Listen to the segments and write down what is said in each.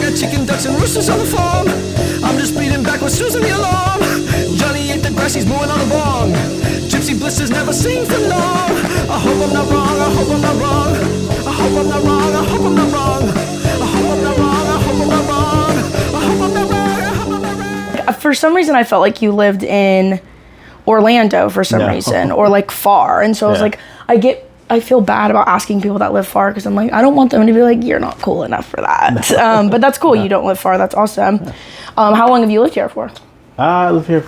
got chicken, ducks, and roosters on the farm. I'm just beating back with Susan the alarm. Johnny ate the grass, he's mooing on a bong. Gypsy blisters never sing for long. I hope I'm not wrong, I hope I'm not wrong. I hope I'm not wrong, I hope I'm not wrong. I hope I'm not wrong, I hope I'm not wrong. I hope I'm not wrong, I hope I'm not wrong. For some reason, I felt like you lived in Orlando for some reason, or like far. And so I was like, I feel bad about asking people that live far because I'm like, I don't want them to be like, you're not cool enough for that. But that's cool. You don't live far. That's awesome. How long have you lived here for? I live here,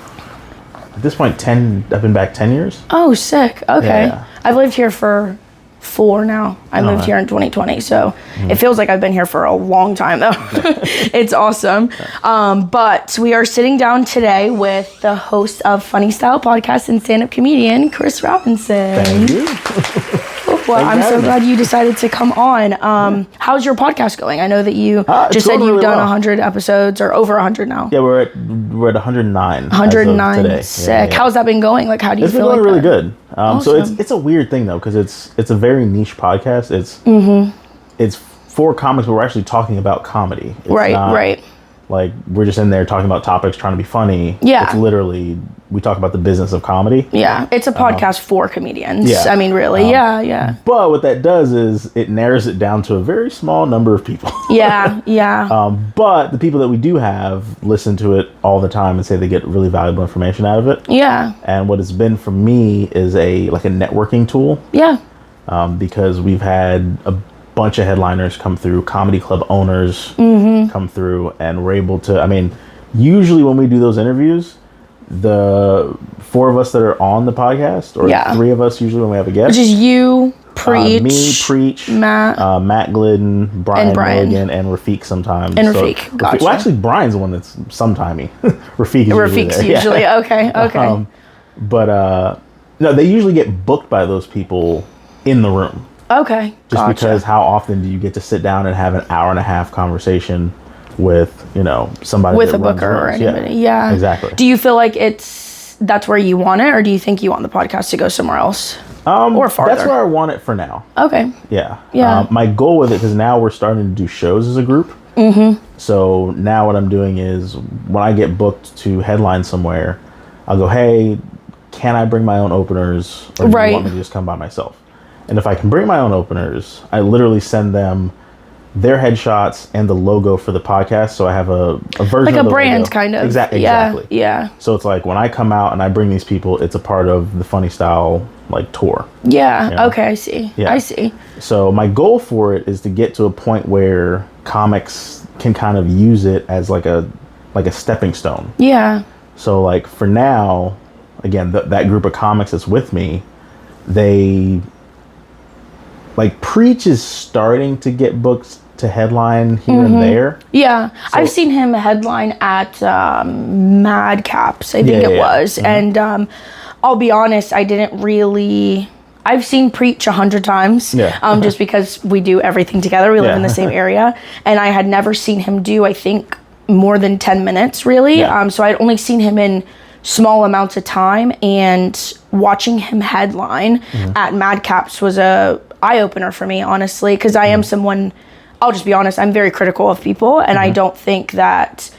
at this point, I've been back 10 years. Oh, sick. Okay. Yeah. I've lived here for 4 now. I moved here in 2020, so it feels like I've been here for a long time though. It's awesome. But we are sitting down today with the host of Funny Style Podcast and stand-up comedian, Chris Robinson. Thank you. Well, I'm so glad you decided to come on. How's your podcast going? I know that you just said you've done 100 episodes or over 100 now. Yeah, we're at 109. 109. Today. Sick. Yeah. How's that been going? Like, how do you feel? It's been going really good. Awesome. So it's a weird thing though, because it's a very niche podcast. It's for comics, but we're actually talking about comedy. It's right. Like, we're just in there talking about topics, trying to be funny. Yeah. It's literally, we talk about the business of comedy. Yeah. It's a podcast for comedians. Yeah. I mean, really. Yeah. But what that does is it narrows it down to a very small number of people. Yeah. But the people that we do have listen to it all the time and say they get really valuable information out of it. Yeah. And what it's been for me is a networking tool. Yeah. Because we've had a bunch of headliners come through, comedy club owners come through, and we're able to, usually when we do those interviews, the 4 of us that are on the podcast, or 3 of us usually when we have a guest. Which is you, Preach. Me, Preach. Matt Glidden, Brian Milligan, and Rafiq sometimes. And Rafiq, gotcha. Well, actually, Brian's the one that's sometimey. Rafiq's usually, okay. But no, they usually get booked by those people in the room. Okay, Just because how often do you get to sit down and have an hour and a half conversation with, somebody with a booker or anybody? Yeah, exactly. Do you feel like that's where you want it, or do you think you want the podcast to go somewhere else? Or farther? That's where I want it for now. Okay. Yeah. My goal with it, because now we're starting to do shows as a group. So now what I'm doing is when I get booked to headline somewhere, I'll go, hey, can I bring my own openers, or do you want me to just come by myself? And if I can bring my own openers, I literally send them their headshots and the logo for the podcast. So I have a version like of a brand logo. kind of. Exactly. Yeah. So it's like when I come out and I bring these people, it's a part of the Funny Style tour. Yeah. Okay. I see. Yeah. I see. So my goal for it is to get to a point where comics can kind of use it as like a stepping stone. Yeah. So for now, again, that group of comics that's with me, they Preach is starting to get booked to headline here and there. Yeah. So, I've seen him headline at Madcaps, I think it was. And I'll be honest, I didn't really... I've seen Preach 100 times, just because we do everything together. We live in the same area. And I had never seen him do, I think, more than 10 minutes, really. So I'd only seen him in small amounts of time. And watching him headline at Madcaps was a eye-opener for me, honestly, because I am someone, I'll just be honest, I'm very critical of people, and I don't think that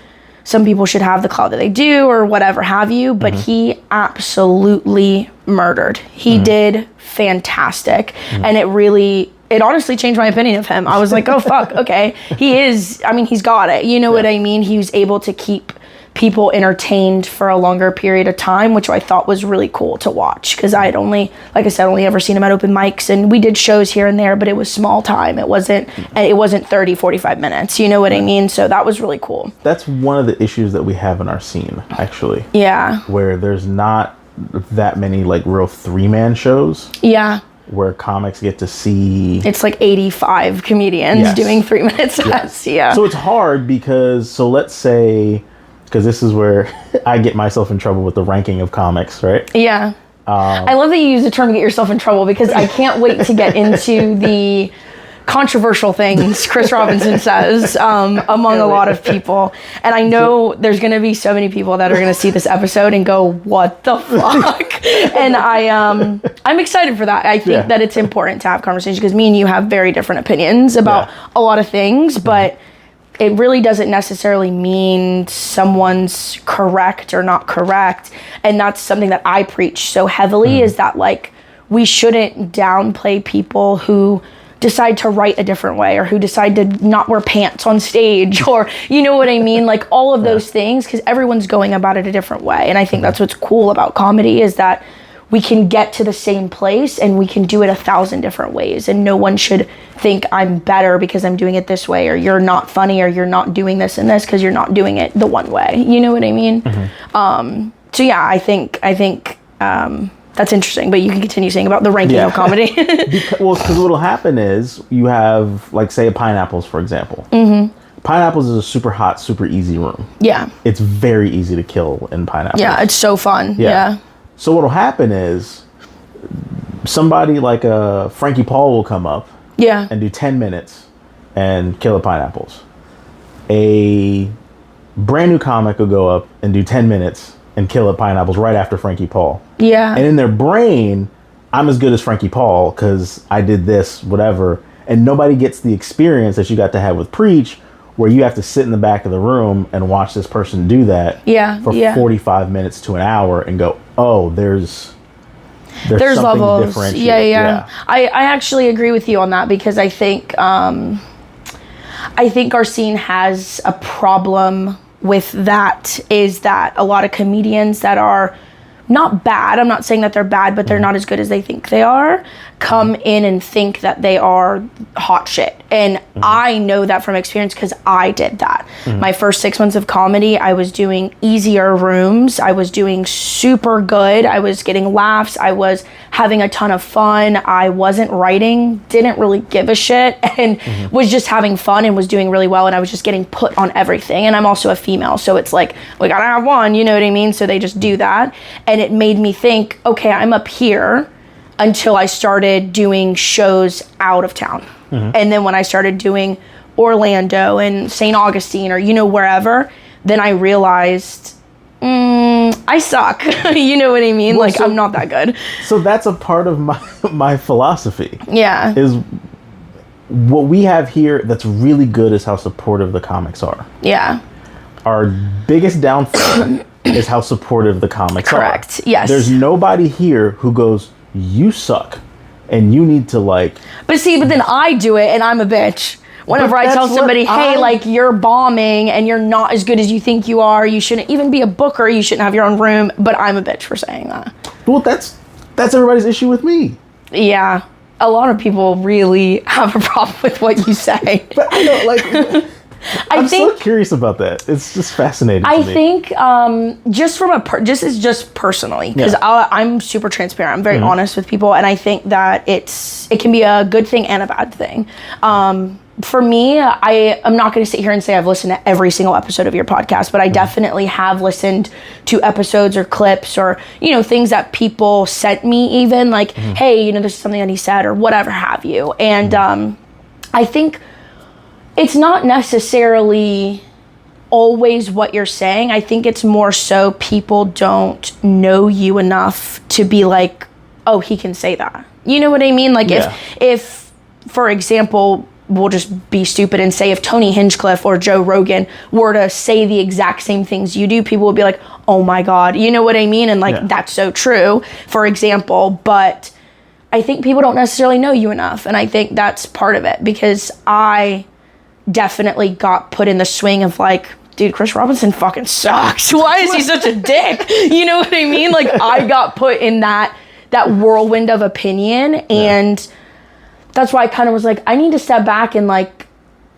some people should have the clout that they do or whatever have you, but he absolutely murdered. He did fantastic, and it honestly changed my opinion of him. I was like, oh fuck, okay, he's got it, you know what I mean? He was able to keep people entertained for a longer period of time, which I thought was really cool to watch, because I had only ever seen him at open mics, and we did shows here and there, but it was small time. It wasn't 30, 45 minutes, you know what I mean? So that was really cool. That's one of the issues that we have in our scene, actually. Yeah. Where there's not that many real 3-man shows. Yeah. Where comics get to see... It's 85 comedians doing 3-minute sets. Yeah. So it's hard because, let's say... Because this is where I get myself in trouble with the ranking of comics, right? Yeah. I love that you use the term to get yourself in trouble, because I can't wait to get into the controversial things Chris Robinson says among a lot of people. And I know there's going to be so many people that are going to see this episode and go, what the fuck? And I'm excited for that. I think that it's important to have conversations, because me and you have very different opinions about a lot of things, but... it really doesn't necessarily mean someone's correct or not correct. And that's something that I preach so heavily, is that like, we shouldn't downplay people who decide to write a different way, or who decide to not wear pants on stage, or you know what I mean? Like all of those things, because everyone's going about it a different way. And I think that's what's cool about comedy, is that we can get to the same place and we can do it 1,000 different ways. And no one should think I'm better because I'm doing it this way, or you're not funny, or you're not doing this and this because you're not doing it the one way. You know what I mean? So yeah, I think that's interesting, but you can continue saying about the ranking of comedy. Because what'll happen is you have, like, say, Pineapples, for example. Pineapples is a super hot, super easy room. Yeah. It's very easy to kill in Pineapples. Yeah, it's so fun. Yeah. So what'll happen is somebody like Frankie Paul will come up and do 10 minutes and kill at Pineapples. A brand new comic will go up and do 10 minutes and kill at Pineapples right after Frankie Paul. Yeah. And in their brain, I'm as good as Frankie Paul because I did this, whatever. And nobody gets the experience that you got to have with Preach, where you have to sit in the back of the room and watch this person do that for 45 minutes to an hour and go, oh, there's levels. Different. Yeah. I actually agree with you on that, because I think our scene has a problem with that, is that a lot of comedians that are not bad, I'm not saying that they're bad, but they're not as good as they think they are, come in and think that they are hot shit. And I know that from experience, because I did that. My first 6 months of comedy, I was doing easier rooms. I was doing super good. I was getting laughs. I was having a ton of fun. I wasn't writing, didn't really give a shit, and was just having fun and was doing really well. And I was just getting put on everything. And I'm also a female, so it's like, we gotta have one, you know what I mean? So they just do that. And it made me think, okay, I'm up here, until I started doing shows out of town. And then when I started doing Orlando and St. Augustine, or, you know, wherever, then I realized, I suck. You know what I mean? Well, like, I'm not that good. So that's a part of my philosophy. Yeah. Is what we have here that's really good is how supportive the comics are. Yeah. Our biggest downfall is how supportive the comics are. Correct. Yes. There's nobody here who goes, you suck, and you need to, like... But then I do it, and I'm a bitch. Whenever I tell somebody, hey, like, you're bombing, and you're not as good as you think you are, you shouldn't even be a booker, you shouldn't have your own room, but I'm a bitch for saying that. Well, that's everybody's issue with me. Yeah. A lot of people really have a problem with what you say. But I know, like... I'm so curious about that. It's just fascinating to me. I think just personally, because I'm super transparent. I'm very honest with people, and I think that it can be a good thing and a bad thing. For me, I'm not going to sit here and say I've listened to every single episode of your podcast, but I definitely have listened to episodes or clips, or, you know, things that people sent me, even like, hey, you know, this is something that he said, or whatever have you. And I think it's not necessarily always what you're saying. I think it's more so people don't know you enough to be like, oh, he can say that. You know what I mean? Like, if for example, we'll just be stupid and say, if Tony Hinchcliffe or Joe Rogan were to say the exact same things you do, people would be like, oh my God, you know what I mean? And like, that's so true, for example. But I think people don't necessarily know you enough. And I think that's part of it, because I definitely got put in the swing of like, dude, Chris Robinson fucking sucks. Why is he such a dick? You know what I mean? Like, I got put in that whirlwind of opinion, and that's why I kind of was like, I need to step back and like,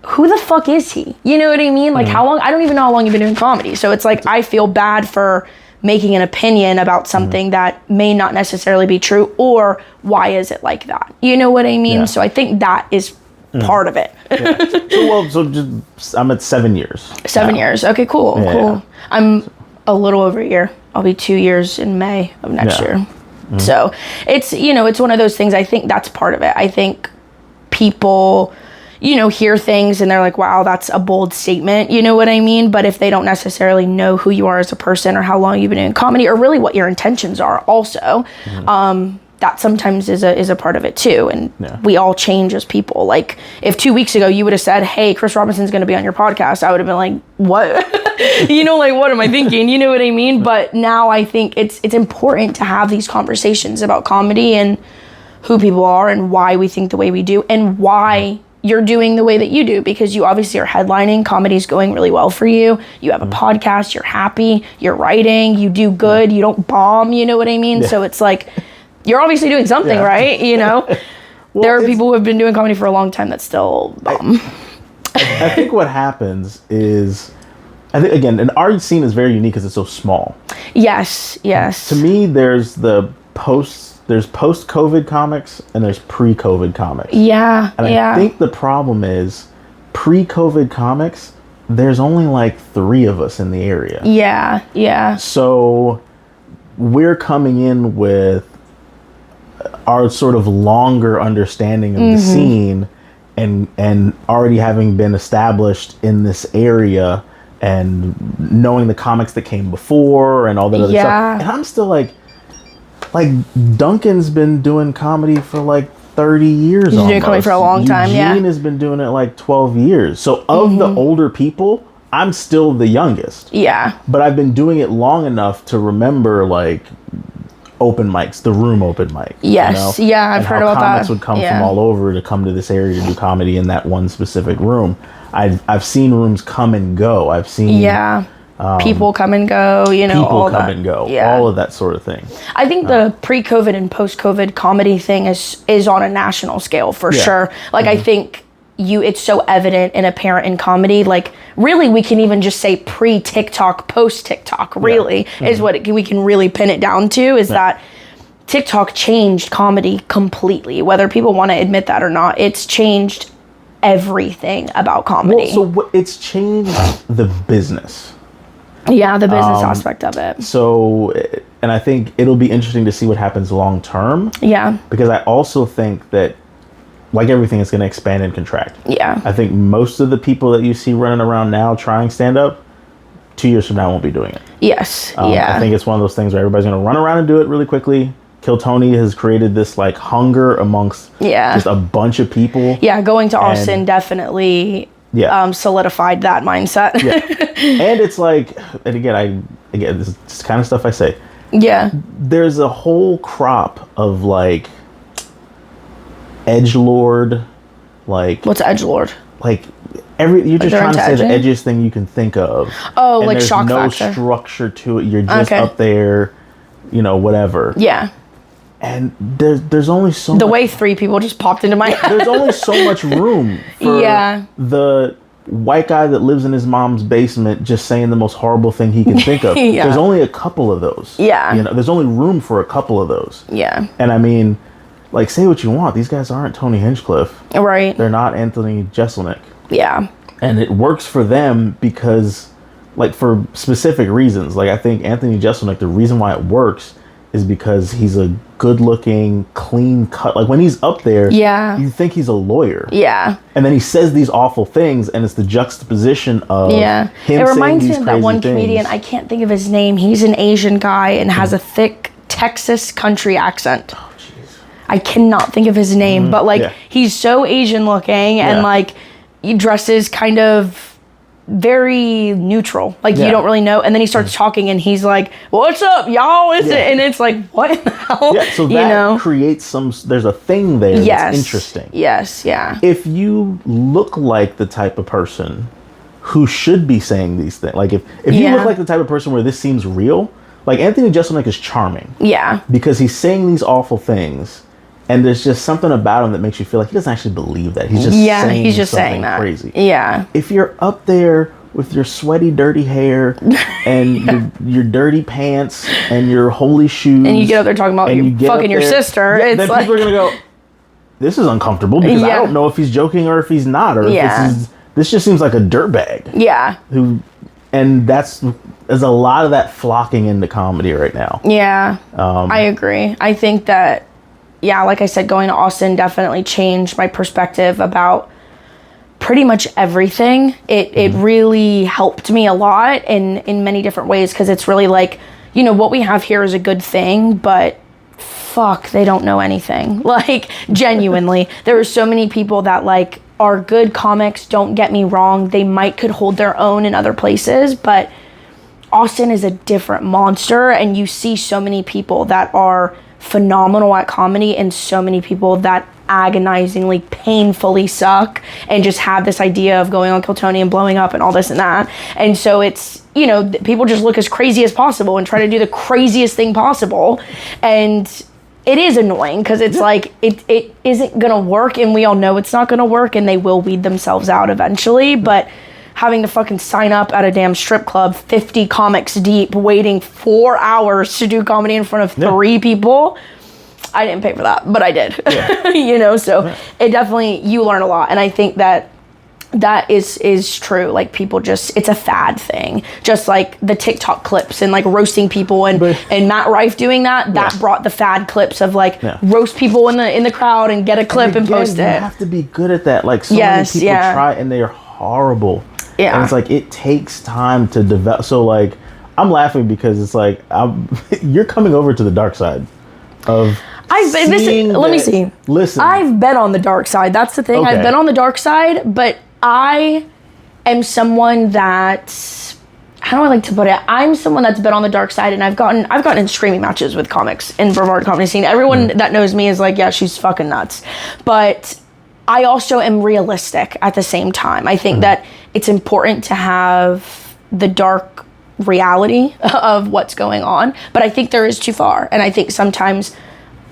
who the fuck is he? You know what I mean? Like, how long? I don't even know how long you've been doing comedy. So it's like, I feel bad for making an opinion about something that may not necessarily be true, or why is it like that? You know what I mean? Yeah. So I think that is part of it. I'm at 7 years. 7 years. Okay, cool. Yeah, cool. Yeah. I'm a little over a year. I'll be 2 years in May of next year. So it's, you know, it's one of those things. I think that's part of it. I think people, you know, hear things and they're like, wow, that's a bold statement. You know what I mean? But if they don't necessarily know who you are as a person, or how long you've been doing comedy, or really what your intentions are also, that sometimes is a part of it too. And we all change as people. Like, if 2 weeks ago you would have said, hey, Chris Robinson's going to be on your podcast, I would have been like, what? Like, what am I thinking? You know what I mean? But now I think it's important to have these conversations about comedy and who people are and why we think the way we do and why you're doing the way that you do, because you obviously are headlining. Comedy's going really well for you. You have a podcast, you're happy, you're writing, you do good, you don't bomb, you know what I mean? So it's like, you're obviously doing something, right? Well, there are people who have been doing comedy for a long time that still bomb. I think what happens is, I think, again, an art scene is very unique because it's so small. Yes. To me, there's post-COVID comics and there's pre-COVID comics. Yeah. And I think the problem is, pre-COVID comics, there's only like 3 of us in the area. Yeah. So we're coming in with our sort of longer understanding of the scene and already having been established in this area and knowing the comics that came before and all that other stuff. And I'm still like Duncan's been doing comedy for like 30 years. He's been doing comedy for a long time. Eugene has been doing it like 12 years. So of the older people, I'm still the youngest. Yeah. But I've been doing it long enough to remember like open mics, the room open mic. Yes. Yeah, I've heard about that. Comics would come from all over to come to this area to do comedy in that one specific room. I've seen rooms come and go. I've seen people come and go, all of that sort of thing. I think the pre-COVID and post-COVID comedy thing is on a national scale for sure. Like, I think it's so evident and apparent in comedy. Like, really, we can even just say pre-TikTok, post-TikTok, really, is what we can really pin it down to, is that TikTok changed comedy completely. Whether people want to admit that or not, it's changed everything about comedy. Well, so it's changed the business. Yeah, the business aspect of it. So, and I think it'll be interesting to see what happens long term. Yeah. Because I also think that, like everything, it's going to expand and contract. Yeah. I think most of the people that you see running around now trying stand-up, 2 years from now won't be doing it. Yes. I think it's one of those things where everybody's going to run around and do it really quickly. Kill Tony has created this like hunger amongst just a bunch of people. Yeah, going to Austin definitely solidified that mindset. And it's like, and again, this is kind of stuff I say. Yeah. There's a whole crop of like edgelord, like, what's edgelord? Like you're just trying to say the edgiest thing you can think of. Oh, and like there's shock no factor. Structure to it. You're just up there, whatever. Yeah. And there's only so the way 3 people just popped into my head. There's only so much room for the white guy that lives in his mom's basement just saying the most horrible thing he can think of. There's only a couple of those. Yeah. There's only room for a couple of those. Yeah. And I mean, like, say what you want. These guys aren't Tony Hinchcliffe. Right. They're not Anthony Jeselnik. Yeah. And it works for them because, like, for specific reasons. Like, I think Anthony Jeselnik, the reason why it works is because he's a good-looking, clean-cut... Like, when he's up there, you think he's a lawyer. Yeah. And then he says these awful things, and it's the juxtaposition of him saying these crazy things. It reminds me of that one comedian, I can't think of his name. He's an Asian guy and has a thick Texas country accent. Oh, jeez. I cannot think of his name, but, like, he's so Asian-looking, and, like, he dresses kind of very neutral, like you don't really know, and then he starts talking and he's like, what's up y'all, is it? And it's like, what in the hell? So that creates there's a thing there that's interesting. If you look like the type of person who should be saying these things, like if you look like the type of person where this seems real, like Anthony Jeselnik is charming because he's saying these awful things. And there's just something about him that makes you feel like he doesn't actually believe that. He's just saying that. Crazy. Yeah. If you're up there with your sweaty, dirty hair and your dirty pants and your holy shoes, and you get up there talking about you fucking your sister, it's then like, people are gonna go, "This is uncomfortable," because I don't know if he's joking or if he's not, or if this just seems like a dirtbag. Yeah. And there's a lot of that flocking into comedy right now. Yeah. I agree. I think that. Yeah, like I said, going to Austin definitely changed my perspective about pretty much everything. It really helped me a lot in many different ways, because it's really like, what we have here is a good thing, but fuck, they don't know anything. Like, genuinely. There are so many people that, like, are good comics, don't get me wrong. They could hold their own in other places, but Austin is a different monster, and you see so many people that are phenomenal at comedy and so many people that agonizingly, painfully suck and just have this idea of going on Kill Tony and blowing up and all this and that. And so it's, you know, people just look as crazy as possible and try to do the craziest thing possible. And it is annoying because it's like, it isn't going to work, and we all know it's not going to work, and they will weed themselves out eventually. But having to fucking sign up at a damn strip club 50 comics deep, waiting 4 hours to do comedy in front of 3 people, I didn't pay for that, but I did. You know, so it definitely, you learn a lot. And I think that is true. Like, people just, it's a fad thing. Just like the TikTok clips and like roasting people, and Matt Rife doing that brought the fad clips of like roast people in the crowd and get a clip and post it. You have to be good at that. Like, so many people try and they are horrible. Yeah. And it's like, it takes time to develop. So like, I'm laughing because it's like, you're coming over to the dark side of let me see. Listen. I've been on the dark side. That's the thing. Okay. I've been on the dark side, but I am someone that, how do I like to put it? I'm someone that's been on the dark side, and I've gotten in screaming matches with comics in Brevard comedy scene. Everyone that knows me is like, yeah, she's fucking nuts. But I also am realistic at the same time. I think that it's important to have the dark reality of what's going on, but I think there is too far. And I think sometimes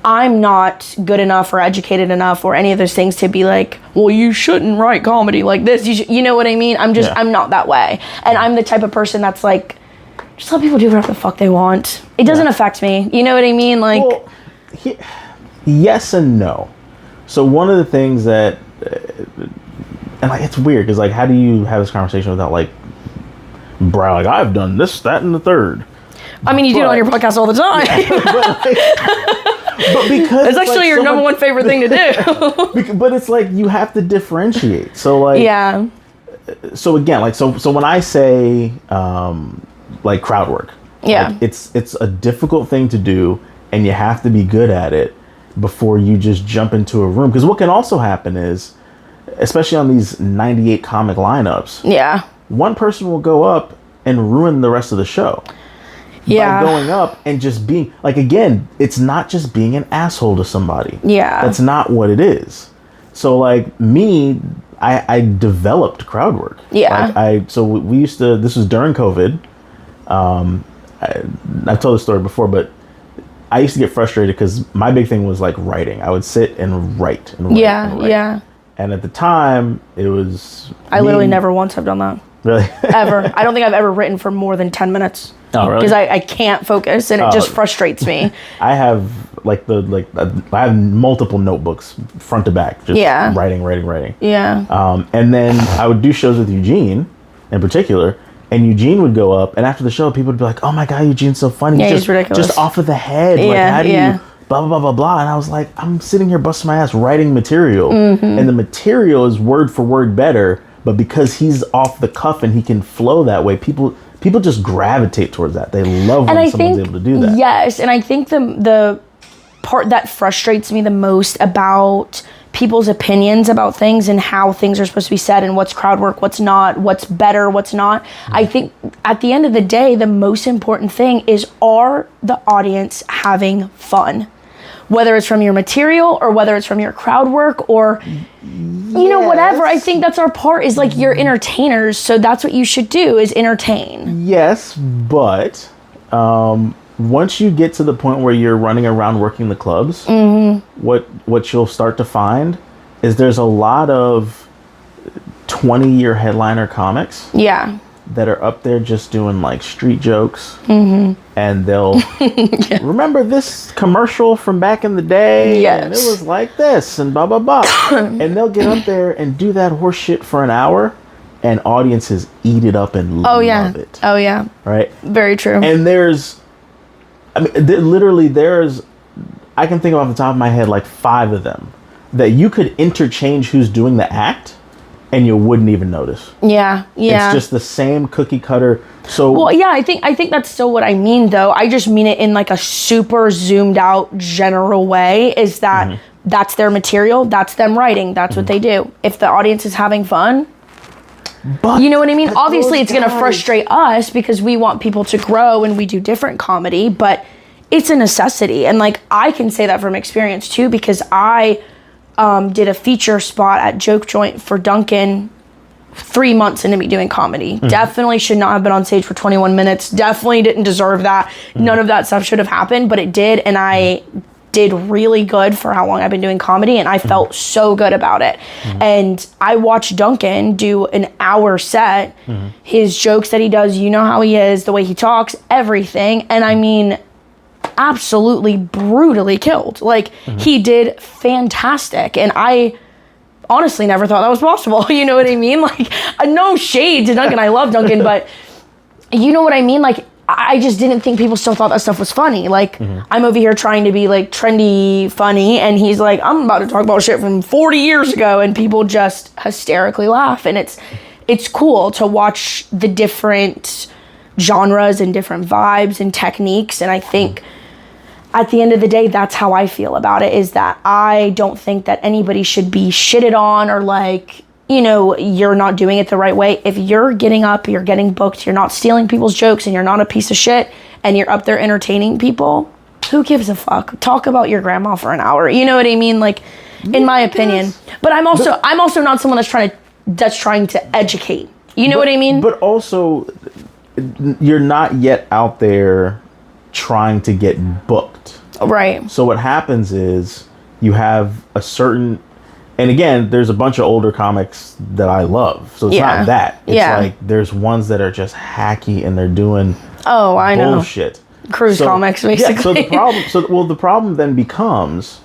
I'm not good enough or educated enough or any of those things to be like, well, you shouldn't write comedy like this. You know what I mean? I'm not that way. And I'm the type of person that's like, just let people do whatever the fuck they want. It doesn't affect me. You know what I mean? Like, well, yes and no. So one of the things that, and like, it's weird because like, how do you have this conversation without like, bro, like, I've done this, that, and the third. I mean, you do it on your podcast all the time. But because it's actually like your number one favorite thing to do. But it's like, you have to differentiate. So like, yeah. So again, like, so when I say like crowd work, like, it's a difficult thing to do, and you have to be good at it before you just jump into a room. Because what can also happen is, especially on these 98 comic lineups, one person will go up and ruin the rest of the show. By going up and just being like, again, it's not just being an asshole to somebody. That's not what it is. So like me, I developed crowd work. So we used to, this was during COVID. I've told this story before, but I used to get frustrated because my big thing was like writing. I would sit and write and write. And at the time it was, I literally never once have done that. Really? Ever. I don't think I've ever written for more than 10 minutes. Oh, really? Because I can't focus, and it just frustrates me. I have I have multiple notebooks front to back, just writing. Yeah. And then I would do shows with Eugene in particular, and Eugene would go up, and after the show, people would be like, "Oh my God, Eugene's so funny." Yeah, he's ridiculous. Just off of the head. Like, how do you blah, blah, blah, blah, blah. And I was like, I'm sitting here busting my ass writing material, and the material is word for word better, but because he's off the cuff and he can flow that way, people just gravitate towards that. They love when someone's able to do that. Yes, and I think the part that frustrates me the most about people's opinions about things and how things are supposed to be said and what's crowd work, what's not, what's better, what's not. I think at the end of the day, the most important thing is, are the audience having fun? Whether it's from your material or whether it's from your crowd work or, you know, whatever. I think that's our part, is like, you're entertainers. So that's what you should do, is entertain. Yes, but once you get to the point where you're running around working the clubs, what you'll start to find is there's a lot of 20-year headliner comics. That are up there just doing like street jokes, and they'll remember this commercial from back in the day, and it was like this, and blah blah blah, and they'll get up there and do that horse shit for an hour, and audiences eat it up and love it. Oh yeah, right. Very true. And there's I can think of off the top of my head like 5 of them that you could interchange who's doing the act, and you wouldn't even notice. Yeah. It's just the same cookie cutter. So well, yeah, I think that's still what I mean, though. I just mean it in like a super zoomed out general way, is that that's their material, that's them writing, that's what they do. If the audience is having fun, but you know what I mean? Obviously, it's going to frustrate us because we want people to grow and we do different comedy, but it's a necessity. And like, I can say that from experience too, because I did a feature spot at Joke Joint for Duncan 3 months into me doing comedy. Definitely should not have been on stage for 21 minutes. Definitely didn't deserve that. None of that stuff should have happened, but it did. And I did really good for how long I've been doing comedy, and I felt so good about it. And I watched Duncan do an hour set, his jokes that he does, you know how he is, the way he talks, everything. And I mean, absolutely brutally killed. Like, he did fantastic. And I honestly never thought that was possible. You know what I mean? Like, no shade to Duncan. I love Duncan, but you know what I mean? Like, I just didn't think people still thought that stuff was funny. Like, I'm over here trying to be like trendy funny, and he's like, I'm about to talk about shit from 40 years ago, and people just hysterically laugh. And it's cool to watch the different genres and different vibes and techniques. And I think at the end of the day, that's how I feel about it, is that I don't think that anybody should be shitted on or like, you know, you're not doing it the right way. If you're getting up, you're getting booked, you're not stealing people's jokes, and you're not a piece of shit, and you're up there entertaining people, who gives a fuck? Talk about your grandma for an hour. You know what I mean? Like, in my opinion. But I'm also not someone that's trying to educate. You know what I mean? But also, you're not yet out there trying to get booked. Right. So what happens is you have a certain, and again, there's a bunch of older comics that I love. So it's not that. It's like there's ones that are just hacky and they're doing bullshit. Cruise comics, basically. Yeah, the problem then becomes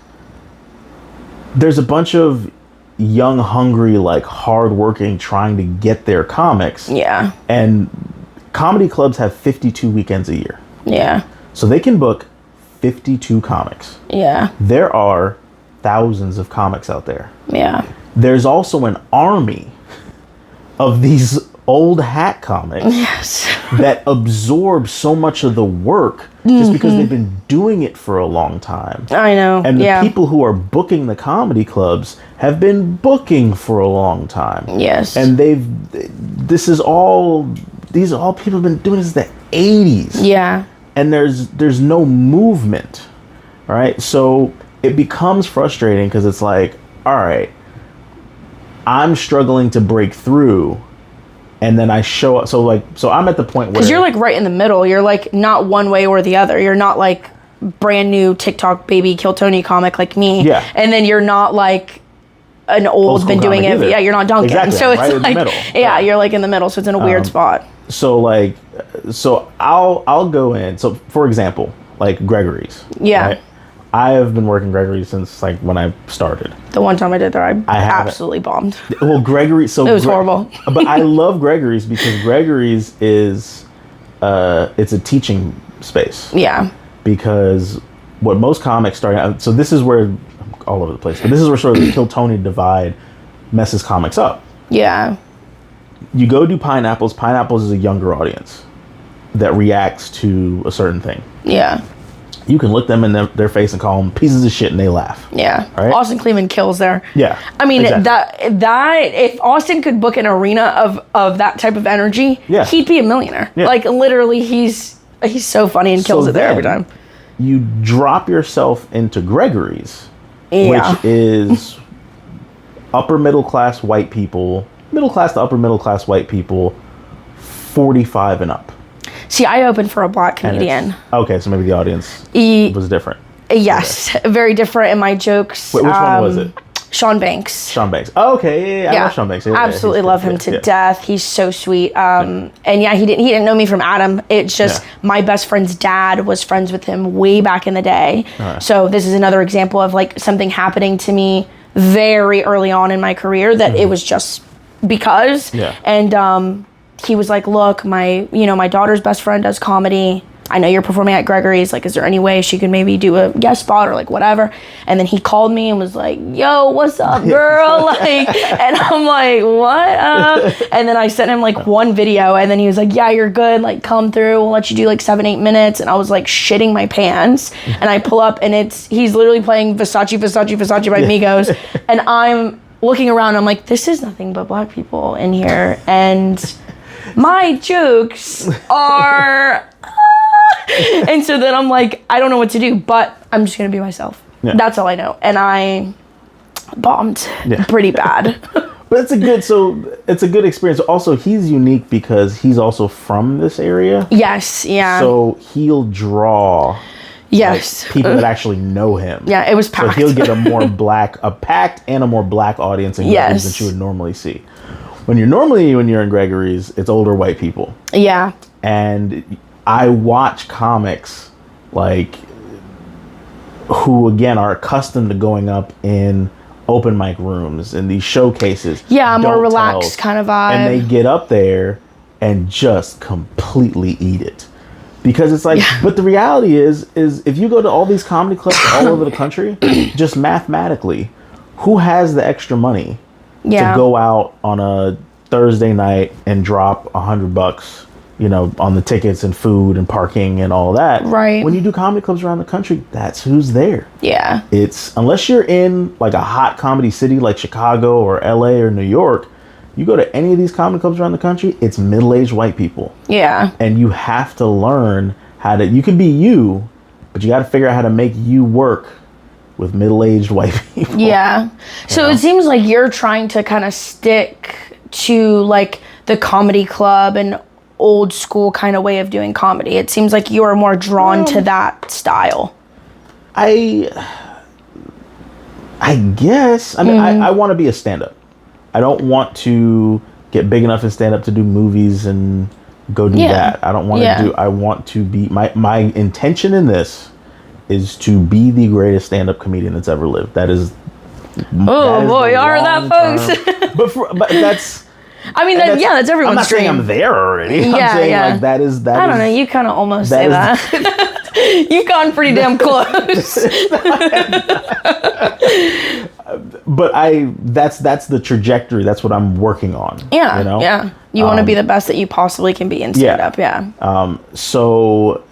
there's a bunch of young, hungry, like hardworking, trying to get their comics. Yeah. And comedy clubs have 52 weekends a year. Yeah. So they can book 52 comics. Yeah. There are thousands of comics out there. Yeah. There's also an army of these old hat comics that absorb so much of the work just because they've been doing it for a long time. I know. And the people who are booking the comedy clubs have been booking for a long time. Yes. And these are all people who've been doing this since the 80s. Yeah. And there's no movement, right? So it becomes frustrating because it's like, all right, I'm struggling to break through, and then I show up. So I'm at the point where, because you're like right in the middle. You're like not one way or the other. You're not like brand new TikTok baby Kill Tony comic like me. Yeah. And then you're not like an old been doing it. Either. Yeah, you're not Duncan. Exactly. So it's right like, in the middle. Yeah, you're like in the middle. So it's in a weird spot. So I'll go in. So for example, like Gregory's. Yeah. Right? I have been working Gregory's since like when I started. The one time I did there, I absolutely bombed. Well, Gregory. So it was horrible. But I love Gregory's because Gregory's is it's a teaching space. Yeah. Because what most comics start out. So this is where I'm all over the place. But this is where sort of the Kill Tony divide messes comics up. Yeah. You go do Pineapples. Pineapples is a younger audience that reacts to a certain thing. Yeah. You can look them in their face and call them pieces of shit, and they laugh. Yeah. Right? Austin Kleeman kills there. Yeah. I mean, exactly. that if Austin could book an arena of that type of energy, he'd be a millionaire. Yeah. Like, literally, he's so funny and kills it there every time. You drop yourself into Gregory's, which is upper middle class white people, middle class to upper middle class white people, 45 and up. See, I opened for a black comedian. Okay, so maybe the audience was different. Yes, very different in my jokes. Wait, which one was it? Sean Banks. Sean Banks. Oh, okay, yeah. I love Sean Banks. Absolutely love him to death. He's so sweet. And he didn't know me from Adam. It's just my best friend's dad was friends with him way back in the day. So this is another example of like something happening to me very early on in my career that it was just because. Yeah. And he was like, look, my daughter's best friend does comedy. I know you're performing at Gregory's. Like, is there any way she could maybe do a guest spot or like whatever? And then he called me and was like, yo, what's up, girl? Like, and I'm like, what? And then I sent him like one video, and then he was like, yeah, you're good. Like, come through. We'll let you do like 7-8 minutes. And I was like shitting my pants. And I pull up, and he's literally playing Versace by Migos. And I'm looking around, I'm like, this is nothing but black people in here, and my jokes are and so then I'm like, I don't know what to do, but I'm just gonna be myself. That's all I know. And I bombed pretty bad. But it's a good experience. Also, he's unique because he's also from this area. Yes. Yeah. So he'll draw people that actually know him. Yeah, it was packed. So he'll get a packed and a more black audience in Gregory's than you would normally see. When you're in Gregory's, it's older white people. Yeah. And I watch comics like who again are accustomed to going up in open mic rooms and these showcases. Yeah, more relaxed kind of vibe. And they get up there and just completely eat it. Because it's like, but the reality is if you go to all these comedy clubs all over the country, just mathematically, who has the extra money to go out on a Thursday night and drop $100, on the tickets and food and parking and all that? Right. When you do comedy clubs around the country, that's who's there. Yeah. It's, unless you're in like a hot comedy city like Chicago or LA or New York, you go to any of these comedy clubs around the country, it's middle-aged white people. Yeah. And you have to learn you can be you, but you got to figure out how to make you work with middle-aged white people. Yeah. So it seems like you're trying to kind of stick to like the comedy club and old school kind of way of doing comedy. It seems like you are more drawn to that style. I guess. I mean, I want to be a stand-up. I don't want to get big enough in stand-up to do movies and go do that. I don't want to do... I want to be... My intention in this is to be the greatest stand-up comedian that's ever lived. That is... Oh, boy, are that, folks? but that's... I mean, that's everyone's dream. I'm not saying I'm there already. I'm saying like that is... I don't know. You kind of almost say that. You've gone pretty damn close. But that's the trajectory. That's what I'm working on. Yeah. Yeah. You want to be the best that you possibly can be in stand-up. Yeah. So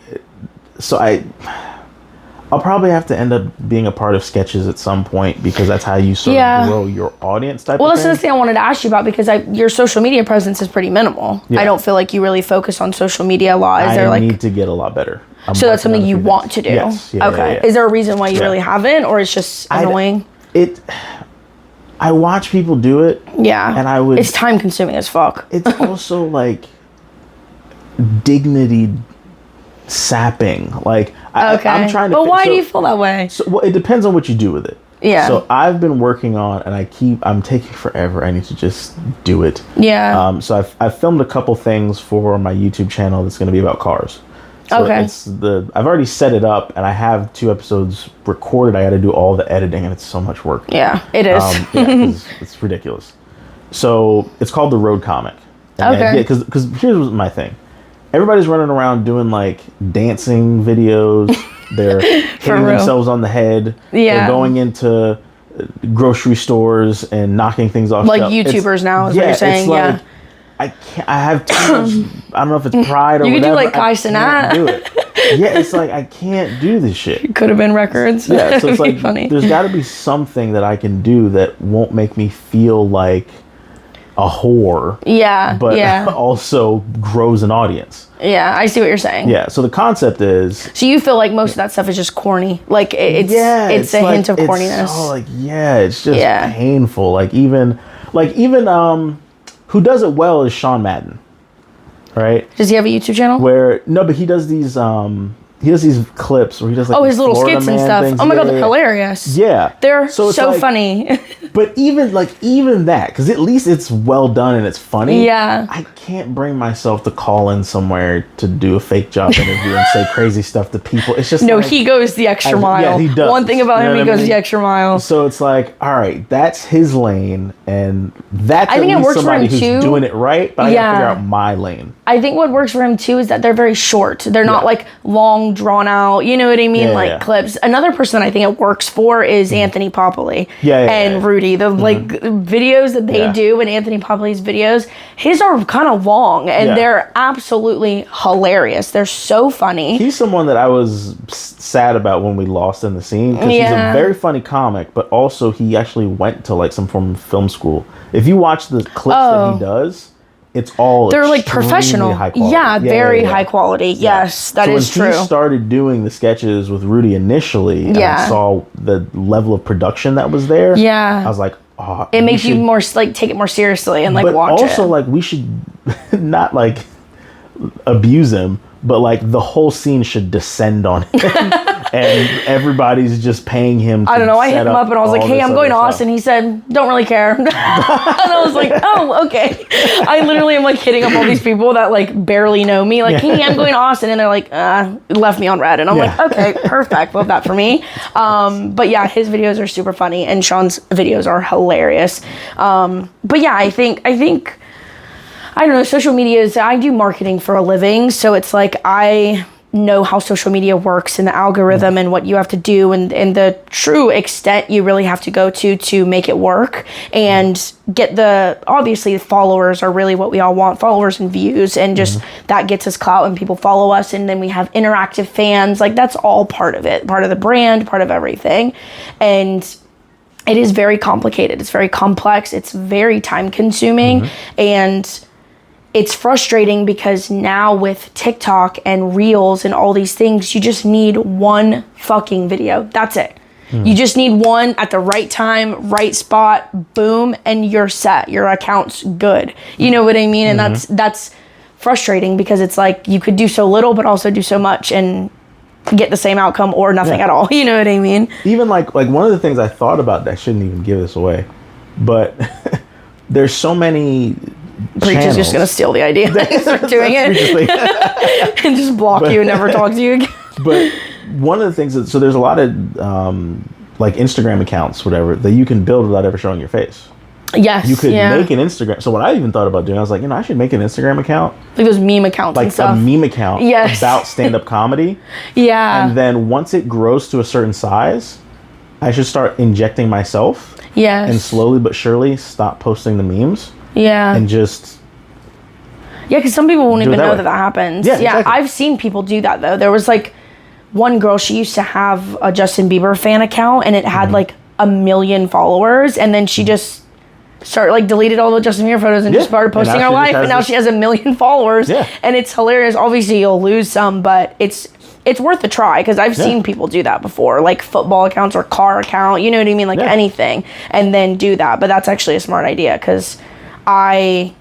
I'll probably have to end up being a part of sketches at some point because that's how you sort of grow your audience type of thing. Well, that's the thing I wanted to ask you about because your social media presence is pretty minimal. Yeah. I don't feel like you really focus on social media a lot. I need to get a lot better. So that's something you want to do? Yes. Yeah, okay. Yeah. Is there a reason why you really haven't, or it's just annoying? I watch people do it. Yeah. And it's time consuming as fuck. It's also like dignity sapping. Like I'm trying to. But why do you feel that way? So it depends on what you do with it. Yeah. So I've been working on, and I'm taking forever. I need to just do it. Yeah. So I've filmed a couple things for my YouTube channel that's going to be about cars. So I've already set it up, and I have 2 episodes recorded. I got to do all the editing, and it's so much work. Yeah, it is. 'Cause it's ridiculous. So it's called The Road Comic. Because here's my thing. Everybody's running around doing like dancing videos. They're hitting themselves on the head. Yeah. They're going into grocery stores and knocking things off. Like YouTubers now, is what you're saying. Like, I can't. I have too much. I don't know if it's pride or whatever. You could do like Kai Cenat. Do it. Yeah, it's like I can't do this shit. It could have been records. Yeah, so it's like funny. There's got to be something that I can do that won't make me feel like a whore. Yeah, but also grows an audience. Yeah, I see what you're saying. Yeah, so the concept is... So you feel like most of that stuff is just corny. Like, it's a like, hint of corniness. It's just painful. Like, even who does it well is Sean Madden. Right? Does he have a YouTube channel? No, but he does these he does these clips where he does like his little Florida skits and stuff. things. Oh my god, they're hilarious. Yeah, they're so like, funny. But even that, because at least it's well done and it's funny. Yeah, I can't bring myself to call in somewhere to do a fake job interview and say crazy stuff to people. It's just no. Like, he goes the extra mile. Yeah, he does. One thing about him, he goes the extra mile. So it's like, all right, that's his lane, and that's I think at it least works somebody for him who's too. doing it right. But I gotta figure out my lane. I think what works for him too is that they're very short. They're not like long, drawn out. You know what I mean? Clips. Another person I think it works for is Anthony Popoli and Rudy. The like videos that they do in Anthony Popoli's videos, his are kind of long and they're absolutely hilarious. They're so funny. He's someone that I was sad about when we lost in the scene because he's a very funny comic, but also he actually went to like some form of film school. If you watch the clips that he does, it's all they're like professional, high quality. Very high quality. Yes, that is true. When he started doing the sketches with Rudy initially, and I saw the level of production that was there. I was like, oh, it makes you more like take it more seriously and like watch it. But also like we should not like abuse him, but like the whole scene should descend on him. And everybody's just paying him to I don't know. I hit him up and I was like, hey, I'm going to Austin. He said, don't really care. And I was like, oh, okay. I literally am like hitting up all these people that like barely know me. Like, hey, I'm going to Austin. And they're like, left me on red. And I'm like, okay, perfect. Love that for me. But yeah, his videos are super funny and Sean's videos are hilarious. But yeah, I think I don't know, social media is, I do marketing for a living. So it's like, I know how social media works and the algorithm and what you have to do and the true extent you really have to go to make it work and get obviously the followers are really what we all want, followers and views, and just that gets us clout and people follow us, and then we have interactive fans. Like that's all part of it, part of the brand, part of everything. And it is very complicated. It's very complex. It's very time consuming and it's frustrating because now with TikTok and Reels and all these things, you just need one fucking video. That's it. You just need one at the right time, right spot, boom, and you're set. Your account's good. You know what I mean? And that's frustrating because it's like you could do so little but also do so much and get the same outcome or nothing at all. You know what I mean? Even like one of the things I thought about, I shouldn't even give this away, but there's so many Preach is just going to steal the idea and start doing it and just block you and never talk to you again. But one of the things so there's a lot of like Instagram accounts, whatever, that you can build without ever showing your face. Yes. You could make an Instagram. So what I even thought about doing, I was like, I should make an Instagram account. Like those meme accounts and stuff. Like a meme account about stand-up comedy. And then once it grows to a certain size, I should start injecting myself. And slowly but surely stop posting the memes. And just... Yeah, because some people won't even know that happens. Yeah, exactly. I've seen people do that, though. There was, like, one girl, she used to have a Justin Bieber fan account, and it had, like, 1 million followers, and then she just started, like, deleted all the Justin Bieber photos and just started posting her life, and now she has 1 million followers, and it's hilarious. Obviously, you'll lose some, but it's worth a try, because I've seen people do that before, like football accounts or car account, you know what I mean, like anything, and then do that. But that's actually a smart idea, because I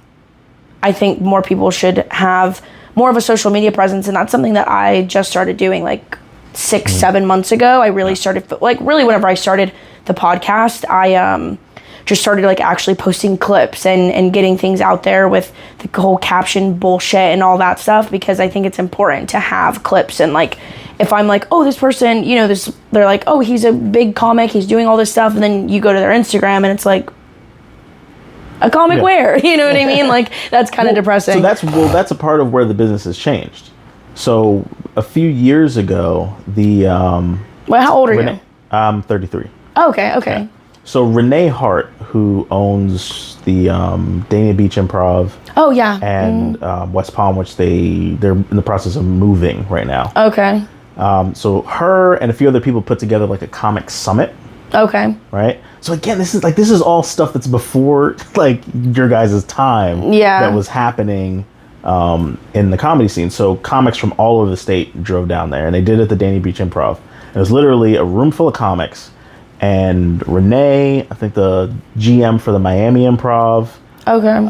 think more people should have more of a social media presence, and that's something that I just started doing like 6-7 months ago. I really started, like really whenever I started the podcast, I just started like actually posting clips and getting things out there with the whole caption bullshit and all that stuff, because I think it's important to have clips. And like if I'm like, oh, this person, you know, they're like, oh, he's a big comic, he's doing all this stuff, and then you go to their Instagram and it's like, a comic where, you know what I mean? Like that's kind of depressing. So that's a part of where the business has changed. So a few years ago, how old are you? I'm 33. Oh, okay. Yeah. So Renee Hart, who owns the Dania Beach Improv. Oh yeah. And West Palm, which they're in the process of moving right now. Okay. So her and a few other people put together like a comic summit. Okay. Right. So again, this is all stuff that's before like your guys' time. That was happening in the comedy scene. So comics from all over the state drove down there, and they did it at the Dania Beach Improv. It was literally a room full of comics, and Renee, I think the GM for the Miami Improv. Okay.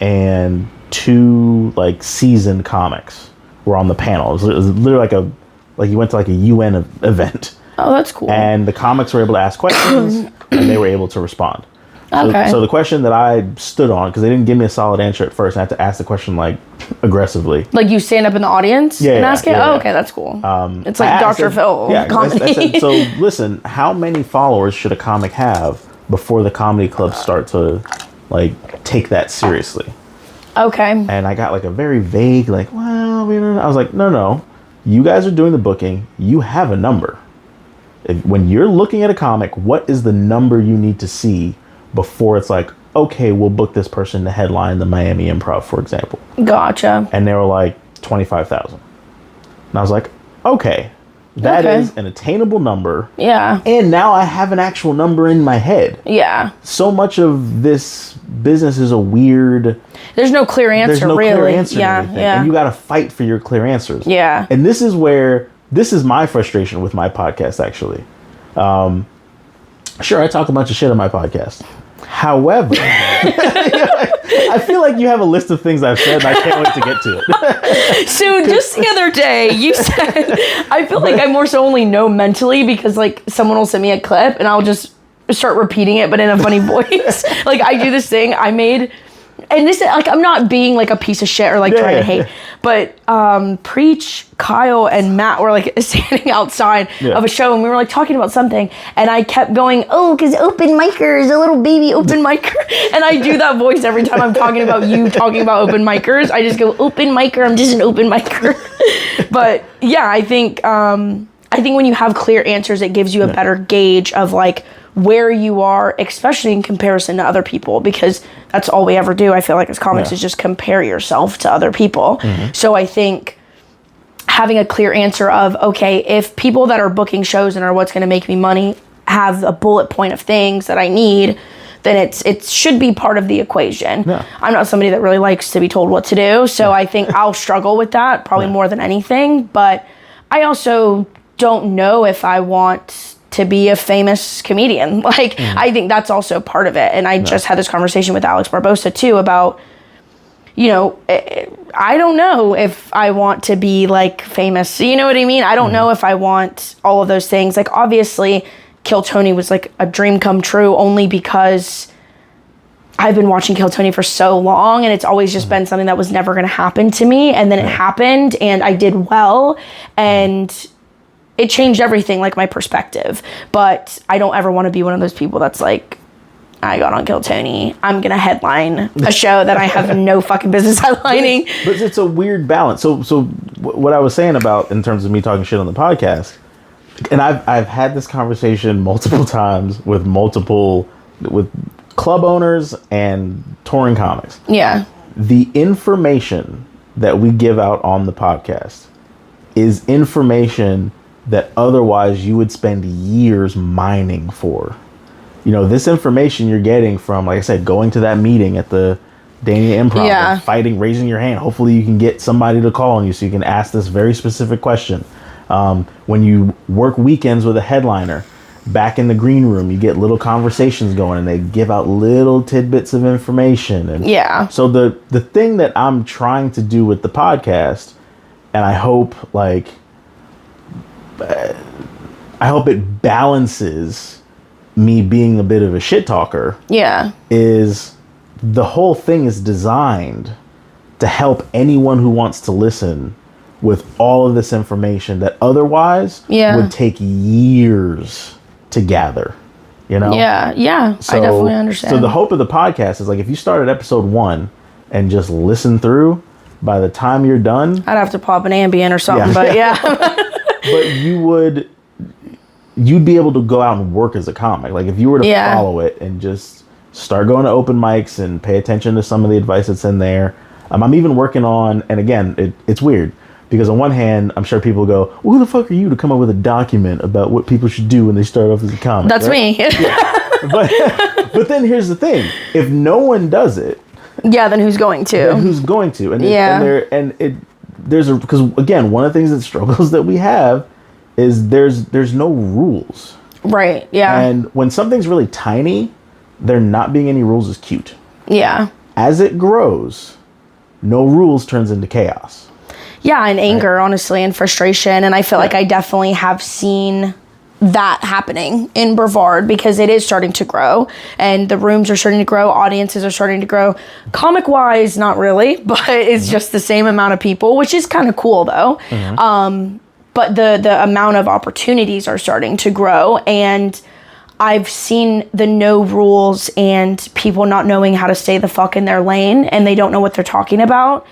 And 2 like seasoned comics were on the panel. It was literally like Like, you went to like a UN event. Oh, that's cool. And the comics were able to ask questions, and they were able to respond. Okay. So the question that I stood on, because they didn't give me a solid answer at first, I had to ask the question like aggressively. Like, you stand up in the audience and ask it? Oh, okay, that's cool. It's like Dr. Phil comedy. I said, so listen, how many followers should a comic have before the comedy clubs start to like take that seriously? Okay. And I got like a very vague, like, well, we don't know. I was like, no. You guys are doing the booking. You have a number. When you're looking at a comic, what is the number you need to see before it's like, okay, we'll book this person to headline the Miami Improv, for example. Gotcha. And they were like 25,000. And I was like, okay, that is an attainable number. Yeah. And now I have an actual number in my head. Yeah. So much of this business is a weird... There's no clear answer, There's no really. clear answer Yeah, to anything. And you got to fight for your clear answers. Yeah. And this is my frustration with my podcast, actually. Sure, I talk a bunch of shit on my podcast. However, I feel like you have a list of things I've said, and I can't wait to get to it. So just the other day, you said, I feel like I more so only know mentally because like someone will send me a clip and I'll just start repeating it, but in a funny voice. Like, I do this thing I made, and this, like, I'm not being like a piece of shit or like trying to hate, but Preach, Kyle, and Matt were like standing outside of a show, and we were like talking about something, and I kept going, oh, because open micers, a little baby open micer, and I do that voice every time I'm talking about you talking about open micers. I just go, open micer, I'm just an open micer. But yeah, I think when you have clear answers, it gives you a better gauge of like where you are, especially in comparison to other people, because that's all we ever do, I feel like, as comics, is just compare yourself to other people. So I think having a clear answer of, okay, if people that are booking shows and are what's going to make me money have a bullet point of things that I need, then it should be part of the equation. I'm not somebody that really likes to be told what to do, so I think I'll struggle with that probably more than anything. But I also don't know if I want to be a famous comedian. Like, I think that's also part of it. And I just had this conversation with Alex Barbosa too about, you know, I don't know if I want to be like famous. You know what I mean? I don't know if I want all of those things. Like, obviously Kill Tony was like a dream come true only because I've been watching Kill Tony for so long, and it's always just been something that was never going to happen to me. And then it happened, and I did well, and it changed everything, like my perspective. But I don't ever want to be one of those people that's like, I got on Kill Tony, I'm going to headline a show that I have no fucking business headlining. But it's a weird balance. So what I was saying about, in terms of me talking shit on the podcast, and I've had this conversation multiple times with club owners and touring comics. Yeah. The information that we give out on the podcast is information that otherwise you would spend years mining for. You know, this information you're getting from, like I said, going to that meeting at the Dania Improv, and fighting, raising your hand. Hopefully you can get somebody to call on you so you can ask this very specific question. When you work weekends with a headliner, back in the green room, you get little conversations going, and they give out little tidbits of information. And so the thing that I'm trying to do with the podcast, and I hope it balances me being a bit of a shit talker. Is the whole thing is designed to help anyone who wants to listen with all of this information that otherwise would take years to gather, you know? So, I definitely understand. So the hope of the podcast is, like, if you start at episode 1 and just listen through, by the time you're done, I'd have to pop an Ambien or something, but but you'd be able to go out and work as a comic. Like, if you were to follow it and just start going to open mics and pay attention to some of the advice that's in there. I'm even working on, and again, it's weird, because on one hand, I'm sure people go, well, who the fuck are you to come up with a document about what people should do when they start off as a comic? That's me. But then here's the thing. If no one does it, then who's going to? Because again, one of the things that struggles that we have is there's no rules. Right, yeah. And when something's really tiny, there not being any rules is cute. Yeah. As it grows, no rules turns into chaos. Yeah, and anger, honestly, and frustration. And I feel like I definitely have seen that happening in Brevard because it is starting to grow and the rooms are starting to grow, audiences are starting to grow. Comic wise, not really, but it's just the same amount of people, which is kind of cool though. But the amount of opportunities are starting to grow, and I've seen the no rules and people not knowing how to stay the fuck in their lane and they don't know what they're talking about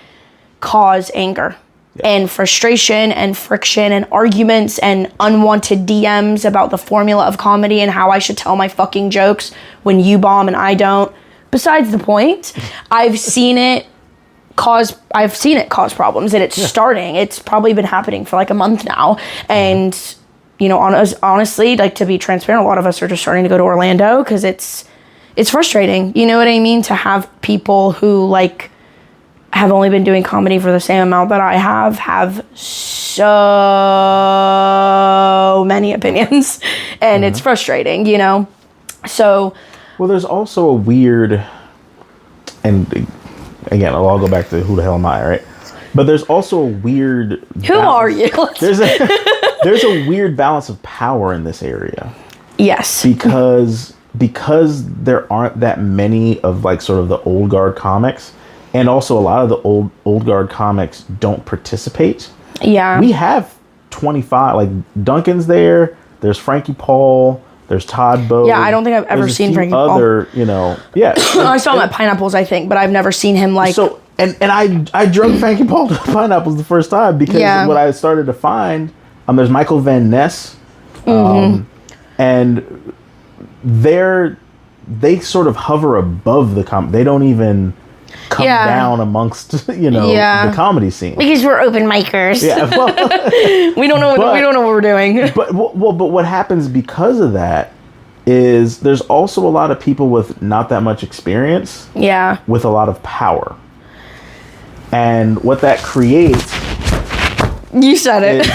cause anger. And frustration and friction and arguments and unwanted DMs about the formula of comedy and how I should tell my fucking jokes when you bomb and I don't. Besides the point, I've seen it cause problems, and it's starting. It's probably been happening for like a month now. And, you know, honestly, like, to be transparent, a lot of us are just starting to go to Orlando because it's frustrating. You know what I mean? To have people who, like, have only been doing comedy for the same amount that I have so many opinions, and it's frustrating, you know? So. Well, there's also a weird, and again, I'll go back to who the hell am I, right? But there's also a weird. Who are you? There's a weird balance of power in this area. Yes. Because there aren't that many of, like, sort of the old guard comics. And also a lot of the old guard comics don't participate. Yeah. We have 25, like, Duncan's there, there's Frankie Paul, there's Todd Bowe. Yeah, I don't think I've ever seen Frankie Paul. You know, yeah. I saw him at Pineapples, I think, but I've never seen him, like. So, and I drug Frankie Paul to Pineapples the first time because what I started to find, there's Michael Van Ness, and they sort of hover above the they don't even come down amongst, you know, the comedy scene. Because we're open micers. Yeah, well, we don't know what we're doing. But what happens because of that is there's also a lot of people with not that much experience. Yeah. With a lot of power. And what that creates. You said it.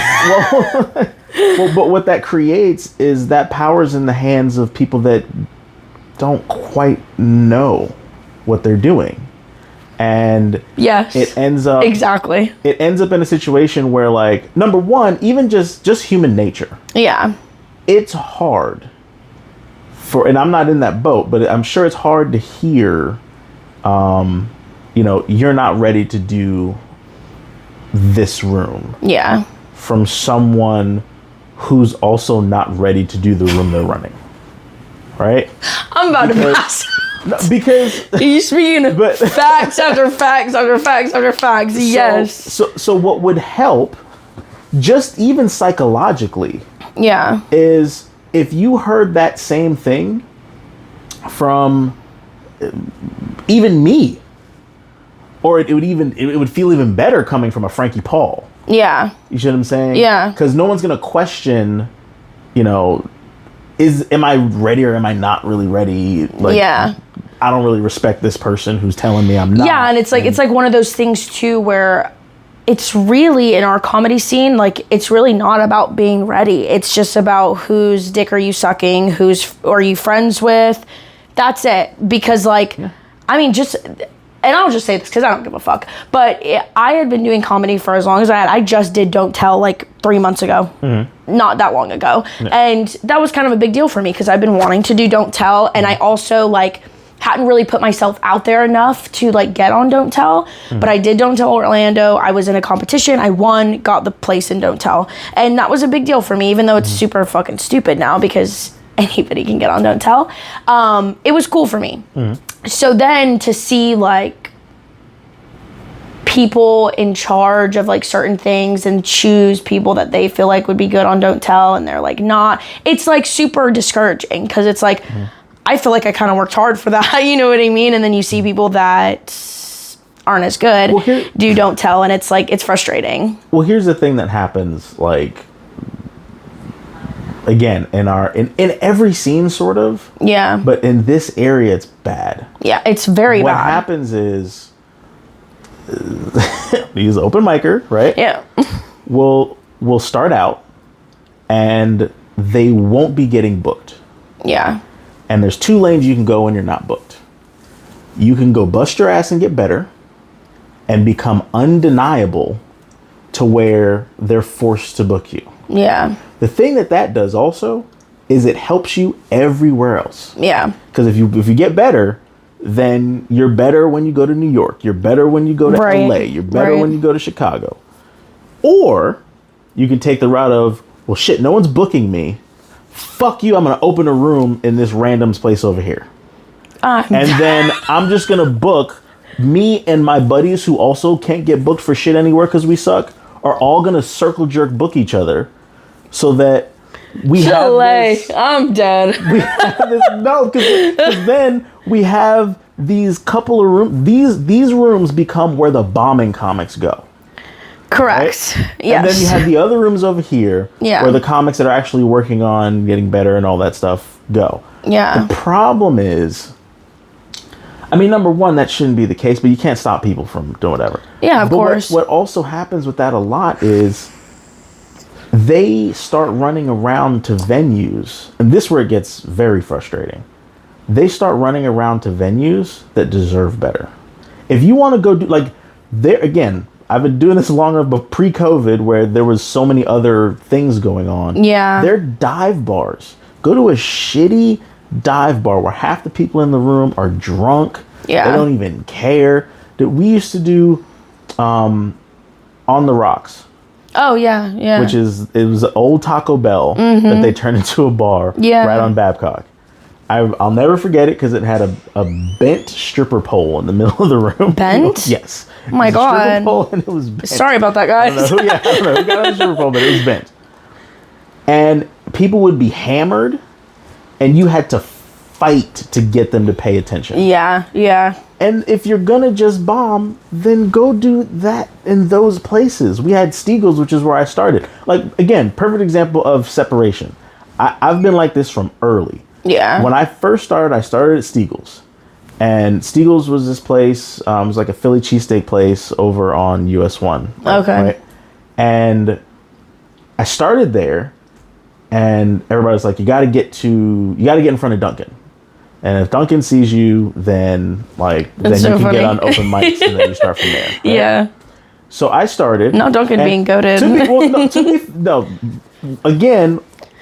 But what that creates is that power's in the hands of people that don't quite know what they're doing. And yes, it ends up in a situation where, like, number one, even just human nature. Yeah. It's hard and I'm not in that boat, but I'm sure it's hard to hear, you know, you're not ready to do this room. Yeah. From someone who's also not ready to do the room they're running. Right? I'm about to pass. Because you speaking of facts after facts after facts after facts. Yes. So what would help, just even psychologically, is if you heard that same thing from even me, or it would feel even better coming from a Frankie Paul. Yeah. You see what I'm saying? Yeah. Because no one's gonna question, you know, am I ready or am I not really ready? Like, I don't really respect this person who's telling me I'm not. Yeah, and it's like one of those things too where it's really, in our comedy scene, like, it's really not about being ready. It's just about whose dick are you sucking, are you friends with. That's it. Because, like, I mean, and I'll just say this because I don't give a fuck, but I had been doing comedy for as long as I had. I just did Don't Tell like 3 months ago. Not that long ago. And that was kind of a big deal for me because I've been wanting to do Don't Tell, and I also, like, hadn't really put myself out there enough to, like, get on Don't Tell. But I did Don't Tell Orlando. I was in a competition. I won, got the place in Don't Tell. And that was a big deal for me, even though it's super fucking stupid now because anybody can get on Don't Tell. It was cool for me. So then to see, like, people in charge of, like, certain things and choose people that they feel like would be good on Don't Tell and they're, like, not, it's, like, super discouraging because it's like, I feel like I kind of worked hard for that, you know what I mean? And then you see people that aren't as good do Don't Tell, and it's like, it's frustrating. Well, here's the thing that happens, like, again, in every scene, sort of. Yeah. But in this area, it's bad. Yeah, it's very bad. What happens is, he's an open micer, right? Yeah. We'll start out, and they won't be getting booked. Yeah. And there's 2 lanes you can go when you're not booked. You can go bust your ass and get better and become undeniable to where they're forced to book you. Yeah. The thing that does also is it helps you everywhere else. Yeah. Because if you get better, then you're better when you go to New York. You're better when you go to LA. You're better when you go to Chicago. Or you can take the route of, well, shit, no one's booking me. Fuck you, I'm going to open a room in this random place over here. And then I'm just going to book me and my buddies who also can't get booked for shit anywhere because we suck are all going to circle jerk book each other so that we have this, I'm dead. We have this, no, because then we have these couple of rooms. These rooms become where the bombing comics go. Correct. Right? Yes. And then you have the other rooms over here where the comics that are actually working on getting better and all that stuff go. Yeah. The problem is, I mean, number one, that shouldn't be the case, but you can't stop people from doing whatever. Yeah, of course. What also happens with that a lot is they start running around to venues, and this is where it gets very frustrating. They start running around to venues that deserve better. If you want to go do, like, there again, I've been doing this longer, but pre-COVID, where there was so many other things going on. Yeah. They're dive bars. Go to a shitty dive bar where half the people in the room are drunk. Yeah. They don't even care. That we used to do On the Rocks. Oh, yeah, yeah. Which it was an old Taco Bell that they turned into a bar right on Babcock. I'll never forget it because it had a bent stripper pole in the middle of the room. Bent? Yes. Oh my God. A stripper pole and it was bent. Sorry about that, guys. I don't know who got on the stripper pole, but it was bent. And people would be hammered and you had to fight to get them to pay attention. Yeah, yeah. And if you're gonna just bomb, then go do that in those places. We had Steagles, which is where I started. Like, again, perfect example of separation. I've been like this from early. Yeah. When I first started, I started at Steagles. And Steagles was this place, it was like a Philly cheesesteak place over on US 1. Okay. Right? And I started there, and everybody's like, you gotta get in front of Duncan. And if Duncan sees you, then you can get on open mics and then you start from there. Right? Yeah. So I started. Not Duncan being goated. Again,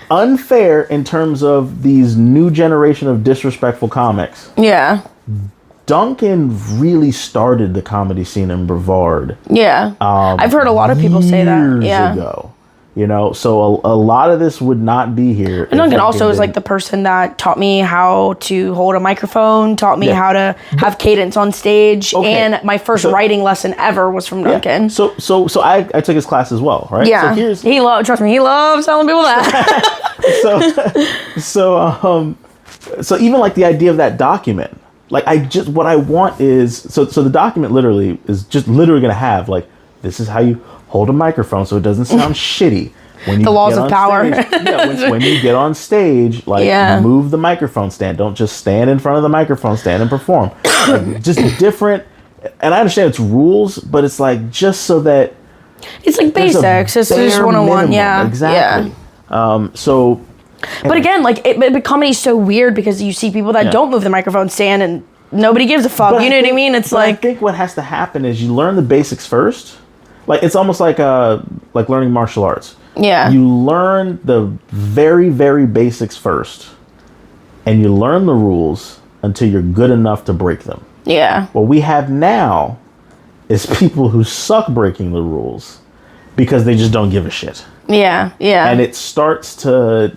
unfair in terms of these new generation of disrespectful comics. Yeah. Duncan really started the comedy scene in Brevard. Yeah. I've heard a lot of people say that. Years Yeah. ago. You know, so a lot of this would not be here. And Duncan also is like the person that taught me how to hold a microphone, taught me how to have cadence on stage, and my first writing lesson ever was from Duncan. So I took his class as well, right? Yeah. So trust me, he loves telling people that. so even like the idea of that document, like what I want is so the document literally is just literally going to have like, this is how you hold a microphone so it doesn't sound shitty. When you the laws of power. When you get on stage, move the microphone stand. Don't just stand in front of the microphone stand and perform. Like, just different. And I understand it's rules, but it's like just so that it's like basics. It's just 101. Yeah, exactly. Yeah. But again, like comedy's so weird because you see people that don't move the microphone stand and nobody gives a fuck. You know what I mean? It's like, I think what has to happen is you learn the basics first. Like, it's almost like learning martial arts. Yeah. You learn the very, very basics first, and you learn the rules until you're good enough to break them. Yeah. What we have now is people who suck breaking the rules because they just don't give a shit. Yeah, yeah. And it starts to...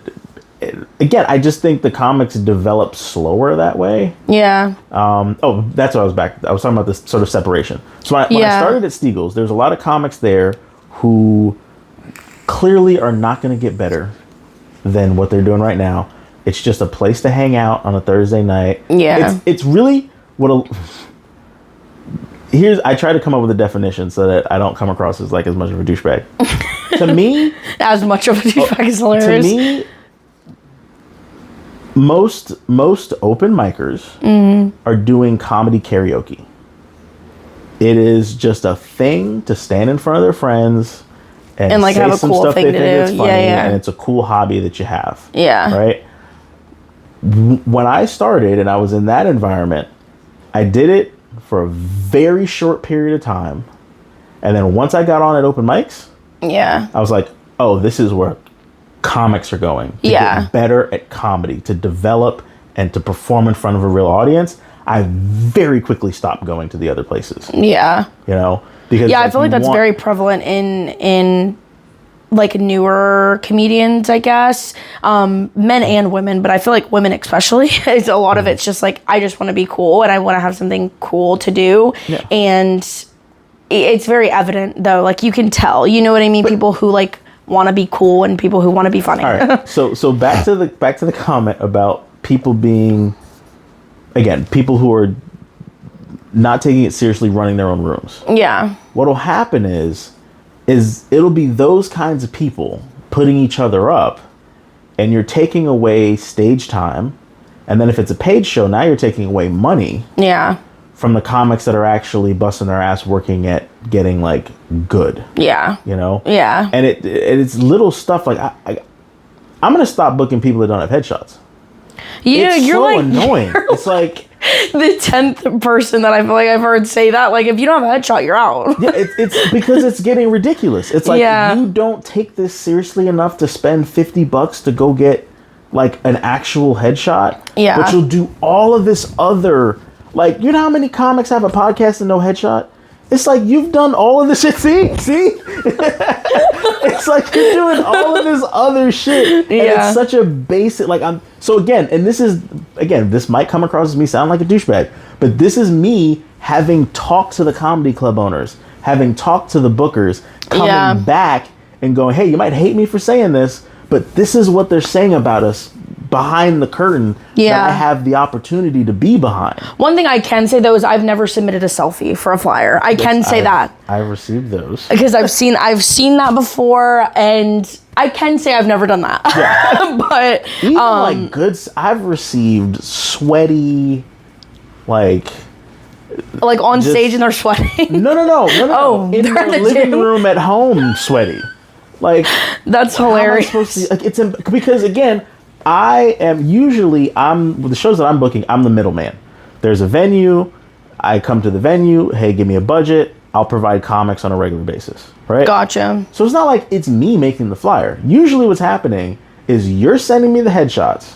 Again, I just think the comics develop slower that way. Yeah. That's what I was talking about, this sort of separation. So when I started at Steagles, there's a lot of comics there who clearly are not going to get better than what they're doing right now. It's just a place to hang out on a Thursday night. Yeah. It's really I try to come up with a definition so that I don't come across as like as much of a douchebag. To me, as much of a douchebag is hilarious. To me, most open micers are doing comedy karaoke. It is just a thing to stand in front of their friends and like say have a some cool stuff thing they think is funny, and it's a cool hobby that you have. Yeah. Right? When I started and I was in that environment, I did it for a very short period of time. And then once I got on at open mics, I was like, oh, this is where comics are going. To get better at comedy, to develop and to perform in front of a real audience. I very quickly stopped going to the other places. Yeah. You know? Because I feel like that's very prevalent in like newer comedians, I guess. Men and women, but I feel like women especially, is a lot of it's just like, I just want to be cool and I want to have something cool to do. Yeah. And it's very evident though, like you can tell, you know what I mean? People who like want to be cool and people who want to be funny. All right. So back to the comment about people being, again, people who are not taking it seriously, running their own rooms. Yeah. What'll happen is it'll be those kinds of people putting each other up, and you're taking away stage time, and then if it's a paid show, now you're taking away money. Yeah. From the comics that are actually busting their ass working at getting like good. Yeah. You know? Yeah. And it's little stuff like I'm gonna stop booking people that don't have headshots. Yeah, it's you're so like annoying. It's like the 10th person that I feel like I've heard say that. Like, if you don't have a headshot, you're out. Yeah, it's because it's getting ridiculous. It's like you don't take this seriously enough to spend $50 to go get like an actual headshot. Yeah, which will do all of this other. Like, you know how many comics have a podcast and no headshot? It's like you've done all of this shit. See? It's like you're doing all of this other shit. And it's such a basic, like, so again, and this might come across as me sounding like a douchebag, but this is me having talked to the comedy club owners, having talked to the bookers, coming back and going, hey, you might hate me for saying this, but this is what they're saying about us behind the curtain that I have the opportunity to be behind. One thing I can say though is I've never submitted a selfie for a flyer. I can say that. I've received those. Because I've seen that before, and I can say I've never done that. Yeah. But even like goods, I've received sweaty, like on stage and they're sweating. No. Oh, in their living room at home, sweaty. Like, that's hilarious. How am I supposed to, like, because again, with the shows that I'm booking, I'm the middleman. There's a venue, I come to the venue, hey, give me a budget, I'll provide comics on a regular basis, right? Gotcha. So it's not like it's me making the flyer. Usually what's happening is you're sending me the headshots,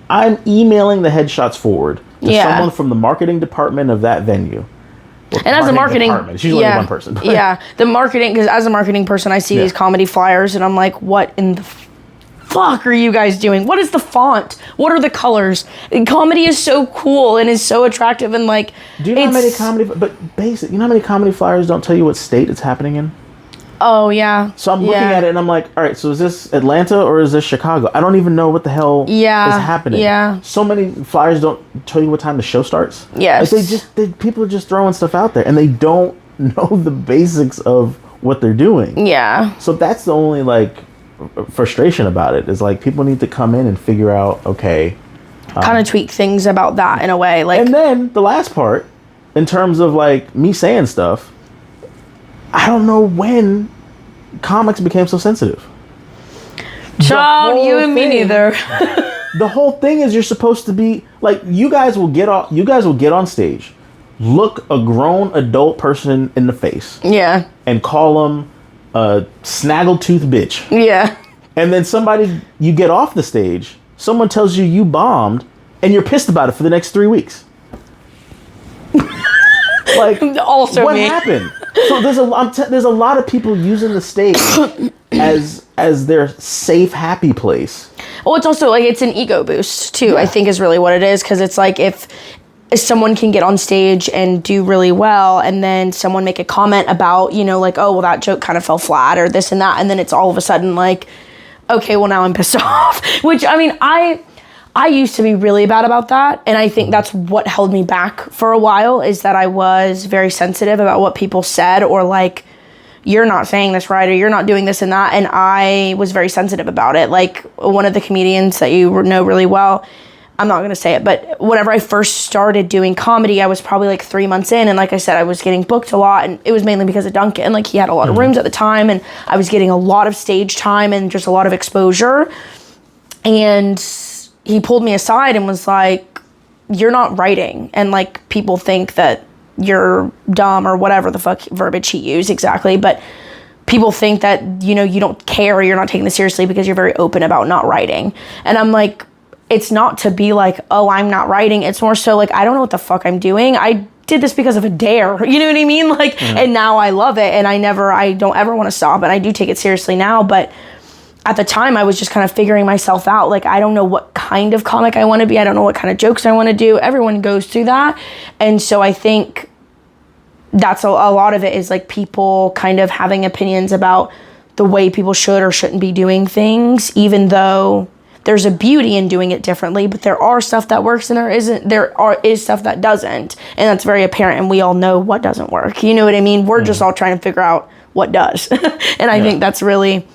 I'm emailing the headshots forward to someone from the marketing department of that venue. And as a marketing department. It's usually one person. The marketing, because as a marketing person, I see these comedy flyers and I'm like, what in the fuck are you guys doing? What is the font? What are the colors? And comedy is so cool and is so attractive, and like, do you know how many comedy flyers don't tell you what state it's happening in? Oh yeah. So I'm looking at it and I'm like, all right, so is this Atlanta or is this Chicago? I don't even know what the hell is happening. Yeah. So many flyers don't tell you what time the show starts. Yes. Like people are just throwing stuff out there and they don't know the basics of what they're doing. Yeah. So that's the only like frustration about it, is like people need to come in and figure out, okay, kind of tweak things about that in a way, like. And then the last part, in terms of like me saying stuff, I don't know when comics became so sensitive. Child, you and me neither. The whole thing is you're supposed to be like, you guys will get on stage, look a grown adult person in the face, and call them a snaggletooth bitch. Yeah. And then you get off the stage, someone tells you bombed, and you're pissed about it for the next 3 weeks. Like, also what happened? So there's a lot of people using the stage as their safe, happy place. Well, it's also like, it's an ego boost too, I think is really what it is. Because it's like, if someone can get on stage and do really well, and then someone make a comment about, like, oh, well, that joke kind of fell flat or this and that, and then it's all of a sudden like, okay, well, now I'm pissed off. Which, I mean, I used to be really bad about that, and I think that's what held me back for a while, is that I was very sensitive about what people said, or like, you're not saying this right, or you're not doing this and that, and I was very sensitive about it. Like, one of the comedians that you know really well, I'm not going to say it, but whenever I first started doing comedy, I was probably like 3 months in, and like I said, I was getting booked a lot, and it was mainly because of Duncan. Like, he had a lot of rooms at the time, and I was getting a lot of stage time and just a lot of exposure, and he pulled me aside and was like, you're not writing, and like, people think that you're dumb or whatever the fuck verbiage he used exactly. But people think that, you know, you don't care or you're not taking this seriously because you're very open about not writing. And I'm like, it's not to be like, oh, I'm not writing. It's more so like, I don't know what the fuck I'm doing. I did this because of a dare. You know what I mean? Like, and now I love it. And I don't ever want to stop. And I do take it seriously now. But at the time, I was just kind of figuring myself out. Like, I don't know what kind of comic I want to be. I don't know what kind of jokes I want to do. Everyone goes through that. And so I think that's a lot of it is like people kind of having opinions about the way people should or shouldn't be doing things, even though there's a beauty in doing it differently. But there are stuff that works and there is stuff that doesn't. And that's very apparent. And we all know what doesn't work. You know what I mean? We're just all trying to figure out what does. And I think that's really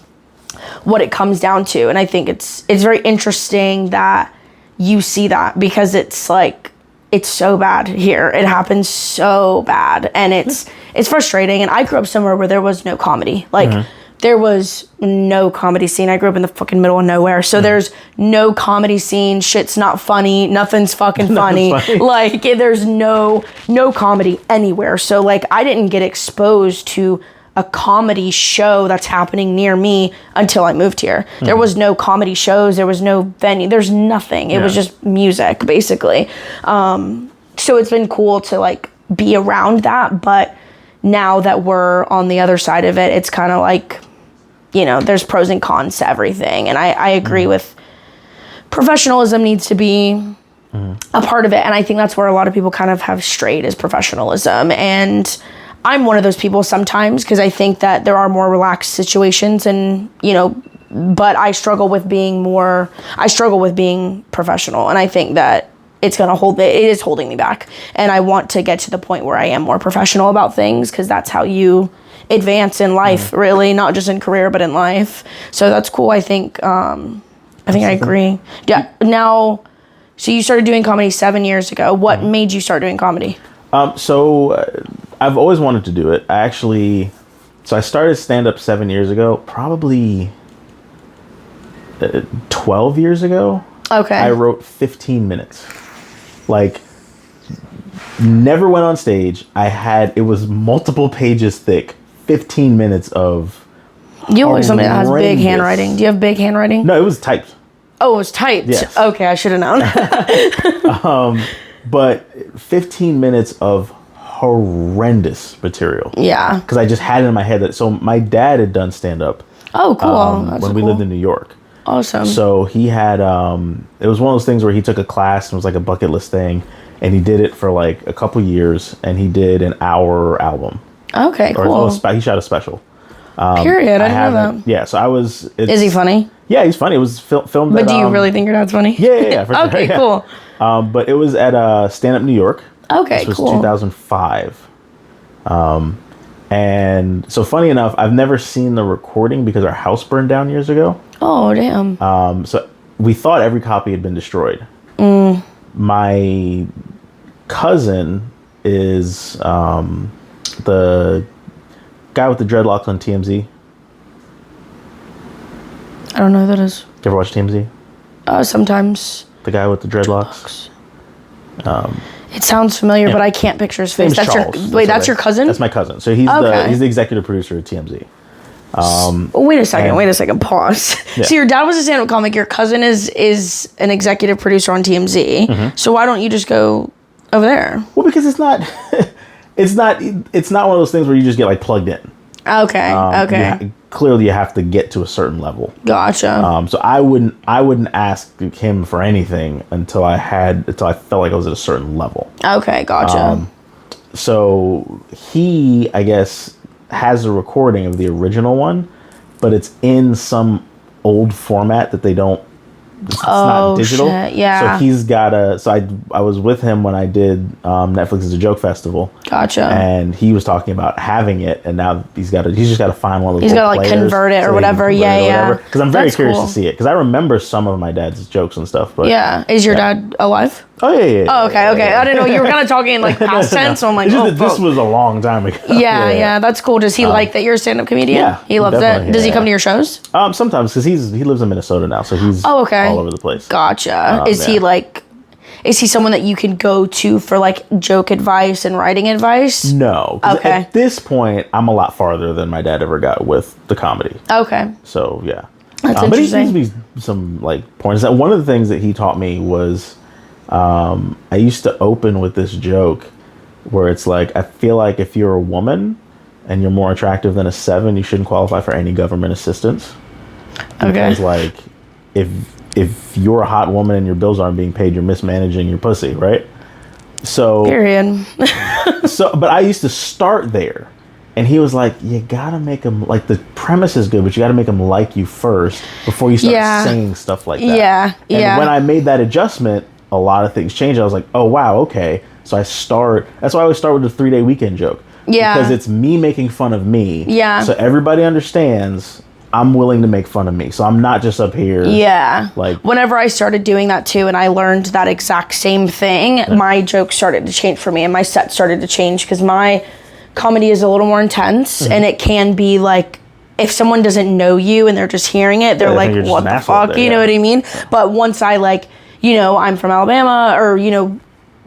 what it comes down to. And I think it's very interesting that you see that, because it's like, it's so bad here. It happens so bad, and it's frustrating. And I grew up somewhere where there was no comedy. Like, there was no comedy scene. I grew up in the fucking middle of nowhere. So there's no comedy scene. Shit's not funny. Nothing's fucking funny. Like, there's no comedy anywhere. So like, I didn't get exposed to a comedy show that's happening near me until I moved here. There was no comedy shows. There was no venue. There's nothing. It was just music, basically. So it's been cool to like be around that. But now that we're on the other side of it, it's kind of like, you know, there's pros and cons to everything. And I agree with professionalism needs to be a part of it. And I think that's where a lot of people kind of have strayed, is professionalism. And I'm one of those people sometimes, because I think that there are more relaxed situations, and, you know, but I struggle with being professional. And I think that it is holding me back. And I want to get to the point where I am more professional about things, because that's how you advance in life, really, not just in career, but in life. So that's cool. I think I agree. Yeah. Now, so you started doing comedy 7 years ago. What made you start doing comedy? I've always wanted to do it. I started stand-up 7 years ago, probably 12 years ago. Okay. I wrote 15 minutes. Like, never went on stage. It was multiple pages thick, 15 minutes of You look like somebody that has big handwriting. Do you have big handwriting? No, it was typed. Oh, it was typed? Yes. Okay, I should have known. But 15 minutes of horrendous material. Yeah. Because I just had it in my head so my dad had done stand-up. Oh, cool. When we lived in New York. Awesome. So he had, it was one of those things where he took a class and it was like a bucket list thing, and he did it for like a couple years, and he did an hour album. Okay, cool. He shot a special. Period. I didn't know that. Yeah, so Is he funny? Yeah, he's funny. It was filmed But do you really think your dad's funny? Yeah, for sure. Okay, yeah. cool. But it was at Stand Up New York. Okay, this was cool. 2005. And so funny enough, I've never seen the recording because our house burned down years ago. Oh, damn. So we thought every copy had been destroyed. My cousin is the guy with the dreadlocks on TMZ. I don't know who that is. You ever watch TMZ? Sometimes. The guy with the dreadlocks. It sounds familiar, but I can't picture his face. That's Charles. That's your cousin? That's my cousin. So he's the executive producer of TMZ. Wait a second. Pause. Yeah. So your dad was a stand-up comic. Your cousin is an executive producer on TMZ. So why don't you just go over there? Well, because it's not one of those things where you just get like plugged in. Okay. Clearly, you have to get to a certain level. Gotcha. So I wouldn't ask him for anything until I felt like I was at a certain level. Okay, gotcha. So he, I guess, has a recording of the original one, but it's in some old format that they don't. It's not digital. Shit, yeah. So he's got I was with him when I did Netflix is a Joke Festival. Gotcha. And he was talking about having it, and now he's just got to find one of those. He's got to like convert it or whatever. Yeah. Because I'm very curious to see it, because I remember some of my dad's jokes and stuff. But yeah, is your dad alive? Oh yeah. Oh, okay. I didn't know, you were kind of talking in like past tense, so I'm like, this was a long time ago. Yeah, that's cool. Does he like that you're a stand-up comedian? Yeah, he loves it. Does he come to your shows? Sometimes, because he lives in Minnesota now, so he's all over the place. Gotcha. Is Is he someone that you can go to for like joke advice and writing advice? No. Okay. At this point, I'm a lot farther than my dad ever got with the comedy. Okay. So yeah. That's But he interesting. gives me some like pointers. One of the things that he taught me was I used to open with this joke where it's like, I feel like if you're a woman and you're more attractive than a 7, you shouldn't qualify for any government assistance. Because like if you're a hot woman and your bills aren't being paid, you're mismanaging your pussy, right? So period. But I used to start there. And he was like, you gotta make them, like, the premise is good, but you gotta make them like you first before you start saying stuff like that. And when I made that adjustment, a lot of things changed. I was like, oh, wow, okay. So that's why I always start with the 3-day weekend joke. Yeah. Because it's me making fun of me. Yeah. So everybody understands I'm willing to make fun of me. So I'm not just up here. Yeah. Like, whenever I started doing that too, and I learned that exact same thing, my jokes started to change for me, and my set started to change, because my comedy is a little more intense, and it can be like, if someone doesn't know you and they're just hearing it, they're like, what the fuck? You know what I mean? But once I like, I'm from Alabama, or,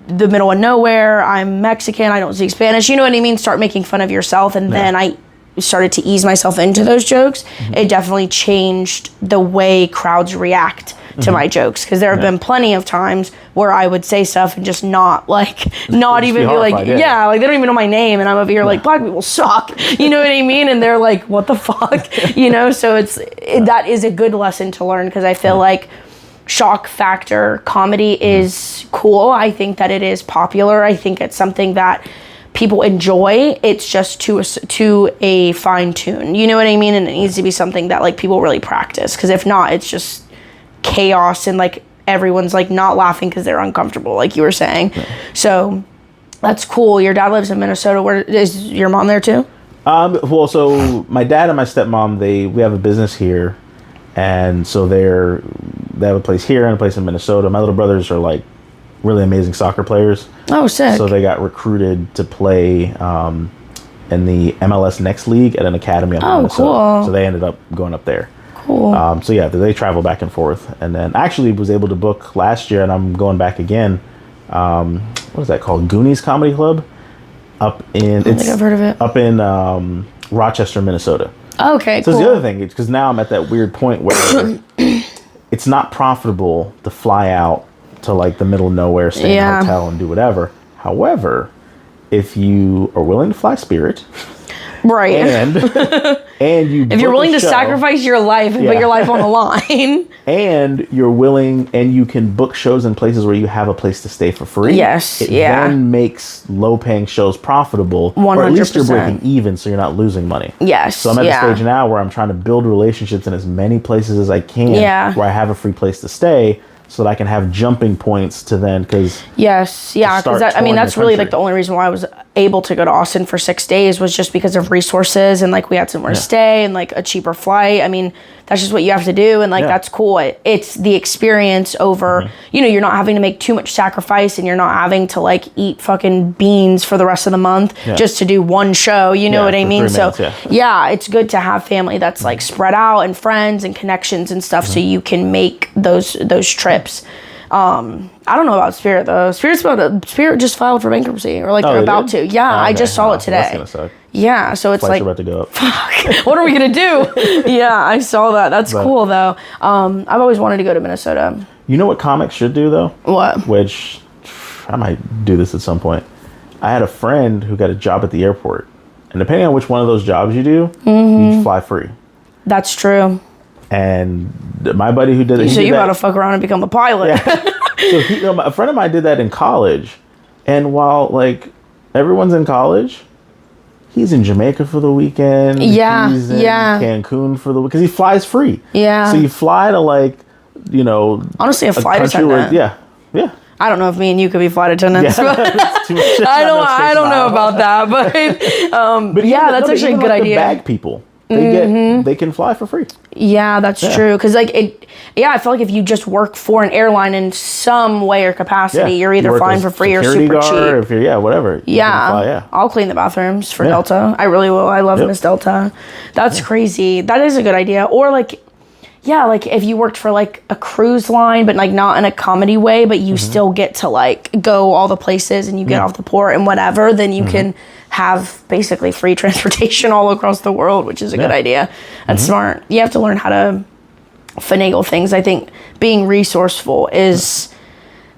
the middle of nowhere, I'm Mexican, I don't speak Spanish, you know what I mean? Start making fun of yourself. And then I started to ease myself into those jokes. It definitely changed the way crowds react to my jokes, because there have been plenty of times where I would say stuff and just not even be like, like they don't even know my name, and I'm over here like, black people suck, you know what I mean? And they're like, what the fuck, so that is a good lesson to learn, because I feel like shock factor comedy is cool. I think that it is popular. I think it's something that people enjoy. It's just to a fine tune, you know what I mean? And it needs to be something that like people really practice, because if not, it's just chaos, and like everyone's like not laughing because they're uncomfortable, like you were saying. So that's cool. Your dad lives in Minnesota. Where is your mom there too? Well, so my dad and my stepmom, we have a business here, and so they have a place here and a place in Minnesota. My little brothers are like really amazing soccer players. Oh, sick. So they got recruited to play in the MLS Next League at an academy up in Minnesota. Cool. So they ended up going up there. Cool. So yeah, they travel back and forth, and then actually was able to book last year, and I'm going back again. What is that called? Goonies Comedy Club, up in. I think I've heard of it. Up in Rochester, Minnesota. Okay. So cool. It's the other thing, because now I'm at that weird point where it's not profitable to fly out to like the middle of nowhere, stay in a hotel, and do whatever. However, if you are willing to fly Spirit. Right. And if you're willing to sacrifice your life and put your life on the line. And you're willing, and you can book shows in places where you have a place to stay for free. Yes. It then makes low paying shows profitable. 100%. Or at least you're breaking even, so you're not losing money. Yes. So I'm at the stage now where I'm trying to build relationships in as many places as I can where I have a free place to stay, so that I can have jumping points to then, because because that's really like the only reason why I was able to go to Austin for 6 days, was just because of resources, and like we had somewhere to stay and like a cheaper flight. I mean, that's just what you have to do, and like that's cool. It's the experience over, you're not having to make too much sacrifice, and you're not having to like eat fucking beans for the rest of the month just to do one show, you know what I mean? So it's good to have family that's like spread out, and friends and connections and stuff, so you can make those trips. I don't know about Spirit though. Spirit just filed for bankruptcy, or like they're about to. Yeah, I just saw it today. That's gonna suck. Yeah, so it's like, about to go up. Fuck, what are we gonna do? Yeah, I saw that. That's cool though. I've always wanted to go to Minnesota. You know what comics should do though? What? Which I might do this at some point. I had a friend who got a job at the airport, and depending on which one of those jobs you do, you fly free. That's true. And my buddy who did it, so you gotta fuck around and become a pilot. So a friend of mine did that in college, and while like everyone's in college, he's in Jamaica for the weekend. Yeah, he's in Cancun for the because he flies free. Yeah. So you fly to like, honestly, a flight attendant. Yeah. I don't know if me and you could be flight attendants. Yeah, I don't know about that, but that's actually a good idea. Bag people. They can fly for free. Yeah, that's true. Because I feel like if you just work for an airline in some way or capacity, you're either flying for free or super cheap. If you're, whatever. Yeah. I'll clean the bathrooms for Delta. I really will. I love Miss Delta. That's crazy. That is a good idea. Or like, yeah, like if you worked for like a cruise line, but like not in a comedy way, but you still get to like go all the places and you get off the port and whatever, then you can have basically free transportation all across the world, which is a good idea. That's smart. You have to learn how to finagle things. I think being resourceful is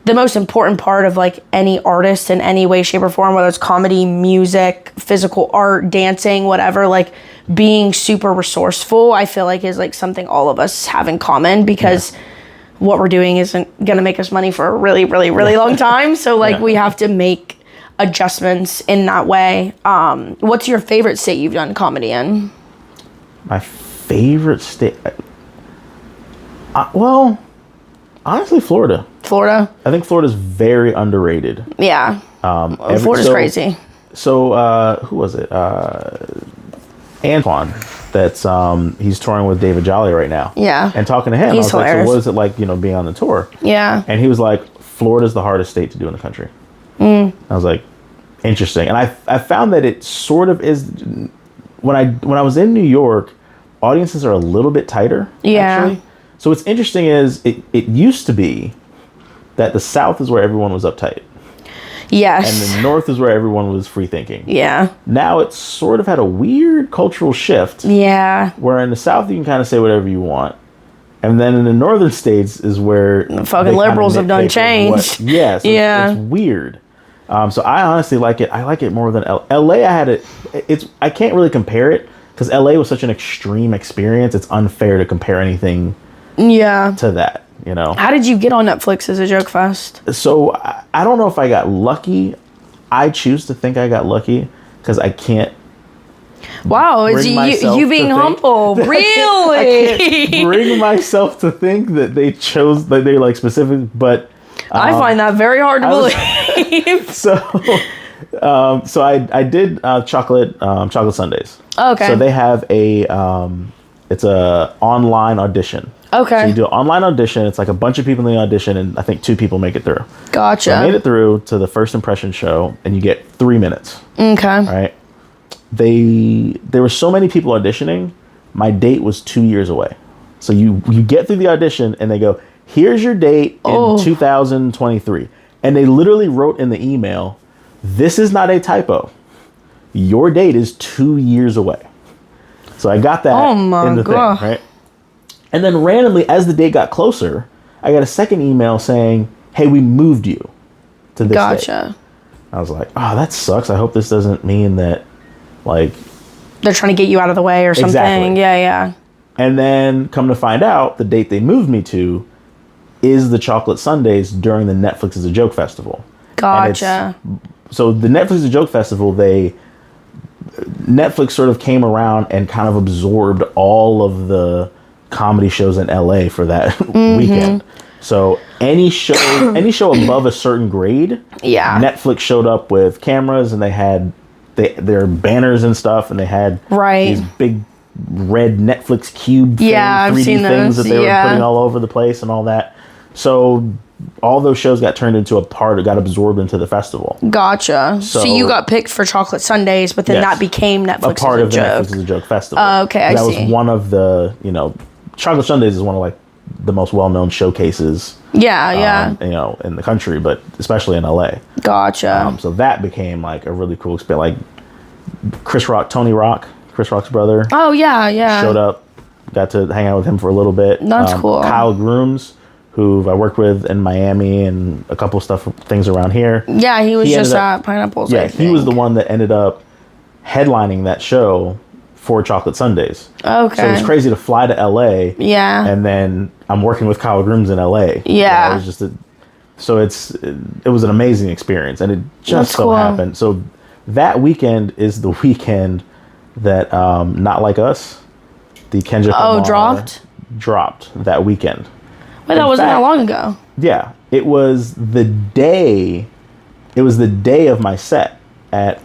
the most important part of like any artist in any way, shape, or form, whether it's comedy, music, physical art, dancing, whatever. Like being super resourceful, I feel like is like something all of us have in common, because what we're doing isn't gonna make us money for a really, really, really long time. So like we have to make adjustments in that way. What's your favorite state you've done comedy in? My favorite state? Well, honestly, Florida. Florida? I think Florida's very underrated. Yeah. Florida's crazy. So, who was it? Antoine. That's, he's touring with David Jolly right now. Yeah. And talking to him, He's I was hilarious. like, so what is it like, being on the tour? Yeah. And he was like, Florida's the hardest state to do in the country. I was like, interesting. And I found that it sort of is, when I was in New York, audiences are a little bit tighter, actually. So what's interesting is it used to be that the South is where everyone was uptight. Yes. And the North is where everyone was free thinking. Yeah. Now it's sort of had a weird cultural shift. Yeah. Where in the South you can kind of say whatever you want. And then in the northern states is where the fucking liberals have done change. Yes. It's weird. So I honestly like it. I like it more than LA. I can't really compare it because LA was such an extreme experience. It's unfair to compare anything to that, How did you get on Netflix as a joke fest? So I don't know if I got lucky. I choose to think I got lucky because I can't. Wow, it's you being humble. Really? I can't bring myself to think that they chose, that they're like specific, but I find that very hard to believe. So I did chocolate Sundays. Okay. So they have it's a online audition. Okay. So you do an online audition. It's like a bunch of people in the audition, and I think 2 people make it through. Gotcha. So I made it through to the first impression show, and you get 3 minutes. Okay. Right. There were so many people auditioning. My date was 2 years away. So you get through the audition, and they go, "Here's your date in 2023," and they literally wrote in the email, "This is not a typo. Your date is 2 years away." So I got that in the thing, right? And then randomly, as the date got closer, I got a second email saying, "Hey, we moved you to this date." I was like, "Oh, that sucks. I hope this doesn't mean that, like, they're trying to get you out of the way or something." Exactly. Yeah. And then come to find out, the date they moved me to is the Chocolate Sundays during the Netflix is a Joke Festival. Gotcha. So the Netflix is a Joke Festival, Netflix sort of came around and kind of absorbed all of the comedy shows in LA for that weekend. So any show above a certain grade, Netflix showed up with cameras, and they had their banners and stuff, and they had these big red Netflix cube 3D things that they were putting all over the place and all that. So all those shows got turned into got absorbed into the festival. Gotcha. So you got picked for Chocolate Sundays, but then that became Netflix a part is a of joke. the Netflix is a Joke Festival. Okay, I see. That was one of the, Chocolate Sundays is one of like the most well-known showcases. In the country, but especially in LA. Gotcha. So that became like a really cool experience. Like Chris Rock's brother. Oh yeah. Showed up, got to hang out with him for a little bit. That's cool. Kyle Grooms, who I worked with in Miami and a couple things around here. Yeah, he was just at Pineapples. Yeah, he was the one that ended up headlining that show for Chocolate Sundays. Okay. So it was crazy to fly to LA. Yeah. And then I'm working with Kyle Grooms in LA. Yeah. It was just it was an amazing experience, and it just happened. So that weekend is the weekend that Not Like Us, the Kendrick Lamar dropped that weekend. Wait, that wasn't that long ago. Yeah, it was the day of my set at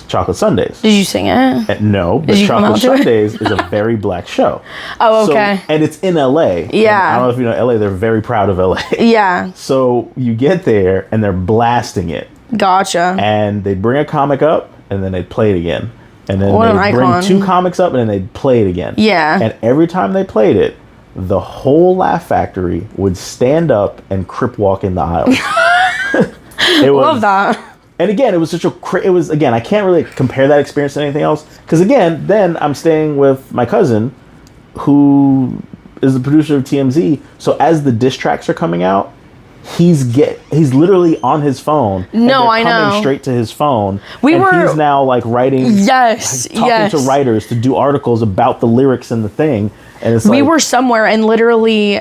Chocolate Sundays. Did you sing it? No, but Chocolate Sundays is a very black show. Oh, okay. So, and it's in LA. Yeah. I don't know if you know LA, they're very proud of LA. Yeah. So you get there and they're blasting it. Gotcha. And they bring a comic up and then they play it again. And then what they'd bring 2 comics up and then they'd play it again. Yeah. And every time they played it, the whole Laugh Factory would stand up and crip walk in the aisles. Love that. And again, it was such a... It was, again, I can't really compare that experience to anything else. Because again, then I'm staying with my cousin, who is the producer of TMZ. So as the diss tracks are coming out, he's literally on his phone. No, I know. Coming straight to his phone. He's now like writing... Yes, talking to writers to do articles about the lyrics in the thing. And it's we were somewhere and literally,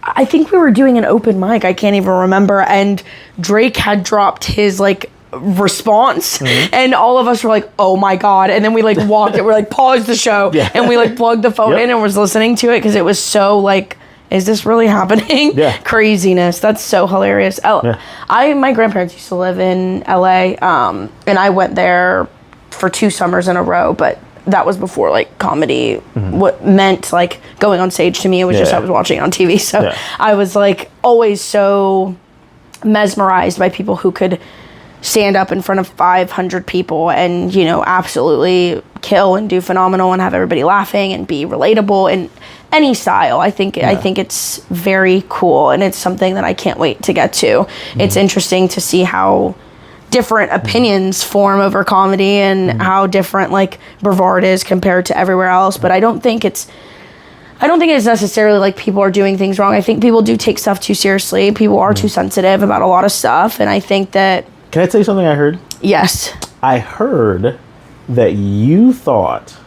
I think we were doing an open mic. I can't even remember. And Drake had dropped his like response, and all of us were like, "Oh my god!" And then we like walked it. We're like, paused the show, and we like plugged the phone in and was listening to it because it was so like, is this really happening? Yeah, craziness. That's so hilarious. My grandparents used to live in LA, and I went there for 2 summers in a row, but that was before like comedy what meant like going on stage to me. It was just I was watching it on TV. So I was like always so mesmerized by people who could stand up in front of 500 people and, you know, absolutely kill and do phenomenal and have everybody laughing and be relatable in any style. I think it's very cool, and it's something that I can't wait to get to. It's interesting to see how different opinions form over comedy and how different like Brevard is compared to everywhere else. But I don't think it's necessarily like people are doing things wrong. I think people do take stuff too seriously. People are too sensitive about a lot of stuff. And I think that... Can I tell you something I heard? Yes. I heard that you thought...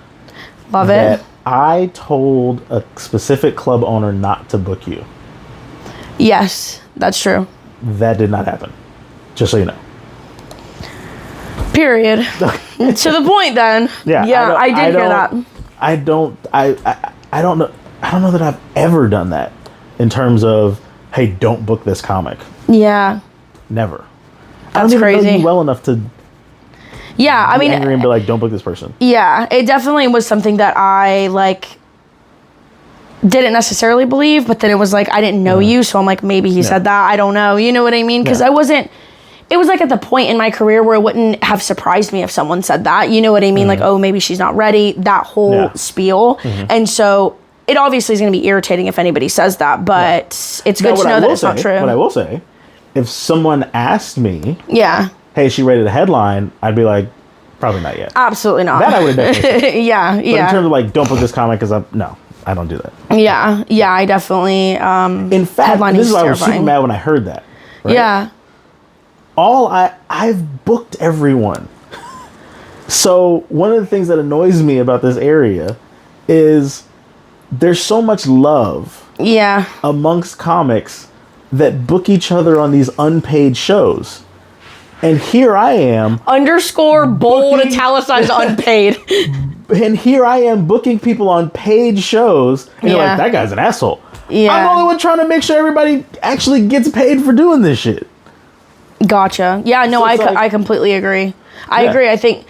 Love it. I told a specific club owner not to book you. Yes, that's true. That did not happen. Just so you know. Period. To the point then. Yeah, I did hear that. I don't know that I've ever done that in terms of, hey, don't book this comic. Yeah. Never. That's I don't even crazy. know you well enough to be angry and be like, don't book this person. Yeah, it definitely was something that I like didn't necessarily believe, but then it was like, I didn't know you, so I'm like, maybe he said that. I don't know. You know what I mean? Because it was like at the point in my career where it wouldn't have surprised me if someone said that. You know what I mean? Like, oh, maybe she's not ready. That whole spiel. And so it obviously is going to be irritating if anybody says that, but it's good to know that it's not true. What I will say, if someone asked me, hey, she rated a headline, I'd be like, probably not yet. Absolutely not. That I would have definitely said. Yeah. But in terms of like, don't book this comic because I don't do that. Yeah, I definitely. In fact, this is why I was super mad when I heard that. Right? Yeah. I've booked everyone. So one of the things that annoys me about this area is there's so much love amongst comics that book each other on these unpaid shows. And here I am. Underscore bold italicized unpaid. And here I am booking people on paid shows. And you're like, that guy's an asshole. Yeah. I'm the only one trying to make sure everybody actually gets paid for doing this shit. Gotcha. Yeah, no, so I completely agree. I agree. I think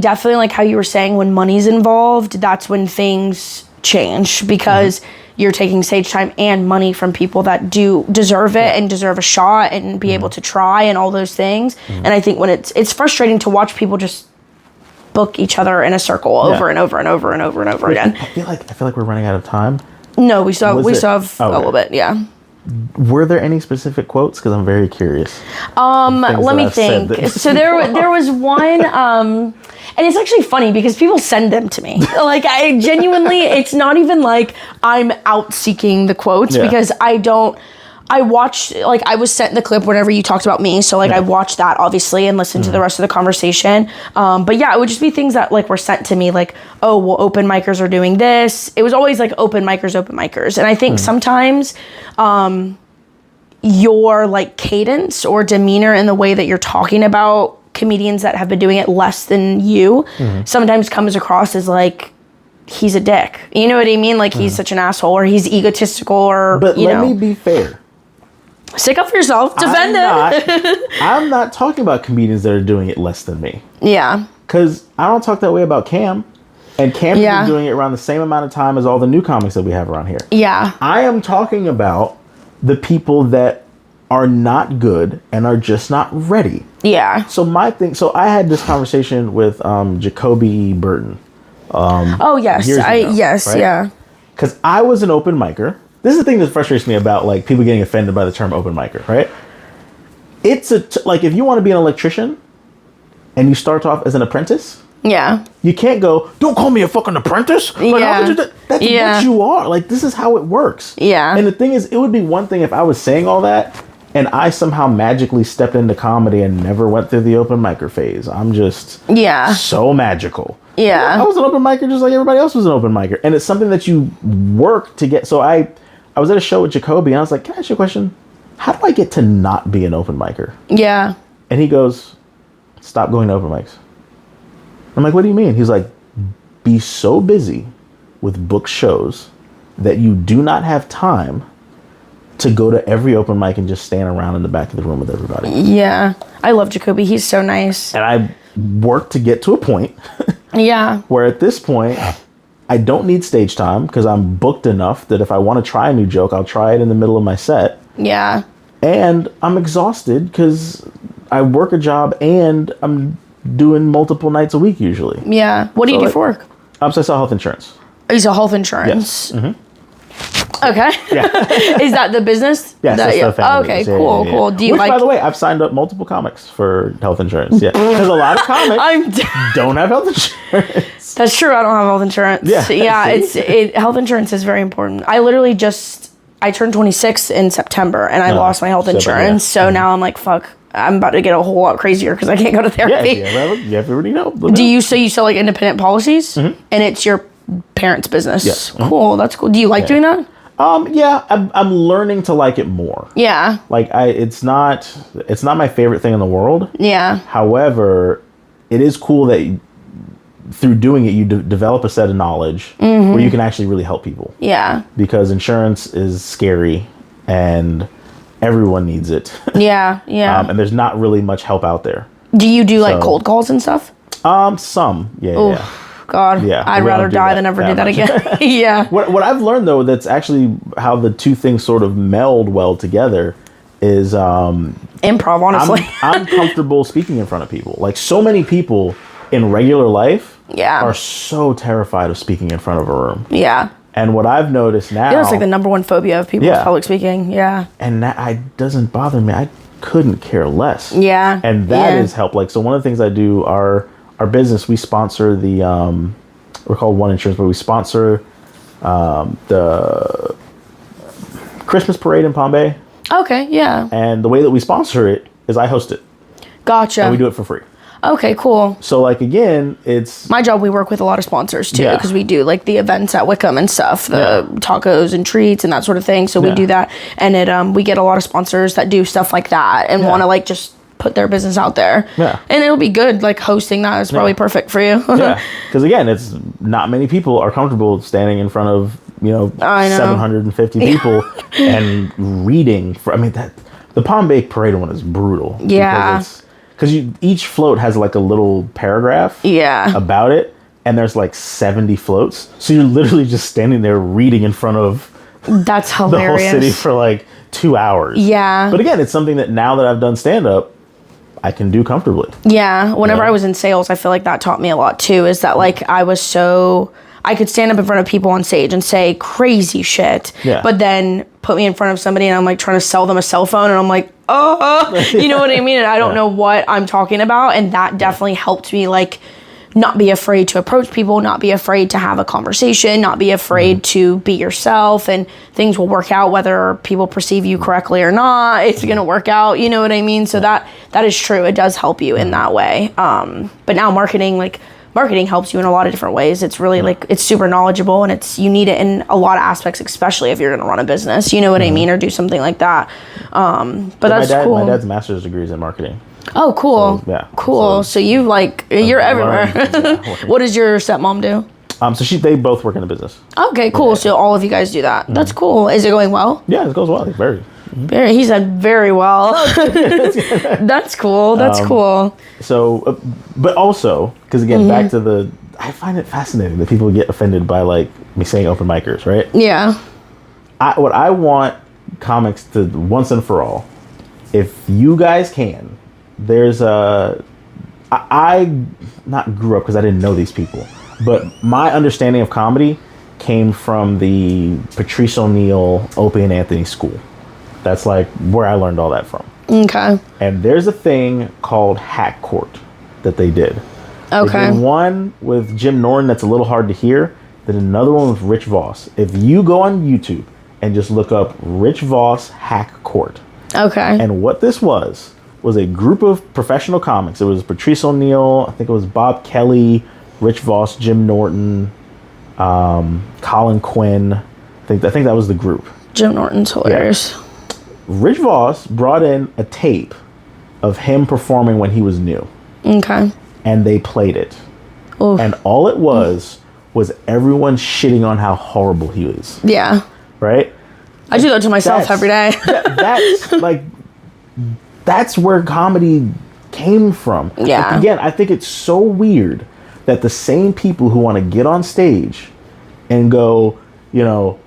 definitely like how you were saying, when money's involved, that's when things change, because you're taking stage time and money from people that do deserve it and deserve a shot and be able to try and all those things. And I think when it's frustrating to watch people just book each other in a circle over and over and over and over and over again. I feel like we're running out of time. No, we still have a little bit. Yeah. Were there any specific quotes? Because I'm very curious. Let me think. So there was one, and it's actually funny because people send them to me. Like, I genuinely, it's not even like I'm out seeking the quotes because I watched, like, I was sent the clip whenever you talked about me. So, like, I watched that, obviously, and listened to the rest of the conversation. But, yeah, it would just be things that, like, were sent to me. Like, oh, well, open micers are doing this. It was always, like, open micers. And I think sometimes your, like, cadence or demeanor in the way that you're talking about comedians that have been doing it less than you sometimes comes across as, like, he's a dick. You know what I mean? Like, he's such an asshole, or he's egotistical, or, but let me be fair. Stick up for yourself. Defend it. I'm not talking about comedians that are doing it less than me. Yeah. Because I don't talk that way about Cam. And Cam has been doing it around the same amount of time as all the new comics that we have around here. Yeah. I am talking about the people that are not good and are just not ready. Yeah. So I had this conversation with Jacoby Burton. Oh yes, years ago, yes, right? yeah. Because I was an open micer. This is the thing that frustrates me about like people getting offended by the term open micer, right? It's like if you want to be an electrician and you start off as an apprentice, Yeah. you can't go, don't call me a fucking apprentice. Like, how could you that's what you are. Like, this is how it works. Yeah. And the thing is, it would be one thing if I was saying all that and I somehow magically stepped into comedy and never went through the open micer phase. I'm just so magical. Yeah. I was an open micer just like everybody else was an open micer. And it's something that you work to get. So I was at a show with Jacoby and I was like, can I ask you a question? How do I get to not be an open micer? Yeah. And he goes, stop going to open mics. I'm like, what do you mean? He's like, be so busy with book shows that you do not have time to go to every open mic and just stand around in the back of the room with everybody. Yeah. I love Jacoby. He's so nice. And I worked to get to a point where at this point, I don't need stage time because I'm booked enough that if I want to try a new joke, I'll try it in the middle of my set. Yeah. And I'm exhausted because I work a job and I'm doing multiple nights a week usually. Yeah. What do you do for work? So I sell health insurance. He's a health insurance. Yes. Mm-hmm. Okay. Yeah. Is that the business? Yes, that's the family okay, business. cool, cool. Do you by the way, I've signed up multiple comics for health insurance. Yeah. Because a lot of comics don't have health insurance. That's true. I don't have health insurance. Yeah. Health insurance is very important. I literally I turned 26 in September and I lost my health insurance. So now I'm like, fuck. I'm about to get a whole lot crazier because I can't go to therapy. Yeah, you have to already know. You sell like independent policies and it's your parents' business? Yes. Cool. That's cool. Do you like doing that? Yeah, I'm learning to like it more. Yeah. Like it's not my favorite thing in the world. Yeah. However, it is cool that through doing it, you develop a set of knowledge where you can actually really help people. Yeah. Because insurance is scary and everyone needs it. Yeah. Yeah. And there's not really much help out there. Do you do like cold calls and stuff? Some. Yeah. God, yeah, I'd rather die than ever do that again. Yeah. What I've learned though, that's actually how the two things sort of meld well together is improv. Honestly, I'm comfortable speaking in front of people. Like so many people in regular life, are so terrified of speaking in front of a room. Yeah. And what I've noticed now, it's like the number one phobia of people is public speaking. Yeah. And that doesn't bother me. I couldn't care less. Yeah. And that has helped. Like so, one of the things I do our business, we sponsor the, we're called One Insurance, but we sponsor the Christmas parade in Palm Bay. Okay, yeah. And the way that we sponsor it is I host it. Gotcha. And we do it for free. Okay, cool. So like, again, it's... My job, we work with a lot of sponsors too, because we do like the events at Wickham and stuff, the tacos and treats and that sort of thing. So we do that. And we get a lot of sponsors that do stuff like that and want to like just put their business out there. Yeah. And it'll be good. Like hosting that is probably perfect for you. Yeah. Because again, it's not many people are comfortable standing in front of, 750 people and reading. The Palm Bay Parade one is brutal. Yeah. Because each float has like a little paragraph about it. And there's like 70 floats. So you're literally just standing there reading in front of that's hilarious. the whole city for like 2 hours. Yeah. But again, it's something that now that I've done stand-up, I can do comfortably. Yeah. Whenever I was in sales, I feel like that taught me a lot too, is that like I could stand up in front of people on stage and say crazy shit. Yeah. But then put me in front of somebody and I'm like trying to sell them a cell phone and I'm like, you know what I mean? And I don't know what I'm talking about. And that definitely helped me like not be afraid to approach people, not be afraid to have a conversation, not be afraid to be yourself, and things will work out whether people perceive you correctly or not. It's going to work out, you know what I mean? So that is true. It does help you in that way. But now marketing helps you in a lot of different ways. It's really like, it's super knowledgeable and you need it in a lot of aspects, especially if you're going to run a business, you know what I mean? Or do something like that. But that's cool. My dad's master's degree is in marketing. Oh, cool. So, cool. So you you're everywhere. What does your stepmom do? So they both work in the business. Okay, cool. Yeah. So all of you guys do that. That's cool. Is it going well? Yeah, it goes well. Very. He said very well. That's cool. That's cool. So, but also, because again, back to I find it fascinating that people get offended by like me saying open micers, right? Yeah. What I want comics to once and for all, if you guys can, there's I not grew up because I didn't know these people, but my understanding of comedy came from the Patrice O'Neal, Opie and Anthony school. That's like where I learned all that from. Okay. And there's a thing called Hack Court that they did. Okay. They did one with Jim Norton that's a little hard to hear. Then another one with Rich Voss. If you go on YouTube and just look up Rich Voss Hack Court. Okay. And what this was a group of professional comics. It was Patrice O'Neal, I think it was Bob Kelly, Rich Voss, Jim Norton, Colin Quinn. I think that was the group. Jim Norton's hilarious. Yeah. Rich Voss brought in a tape of him performing when he was new. Okay. And they played it. Oof. And all it was everyone shitting on how horrible he is. Yeah. Right? I do that to myself every day. That's like, that's where comedy came from. Yeah. Again, I think it's so weird that the same people who want to get on stage and go, you know,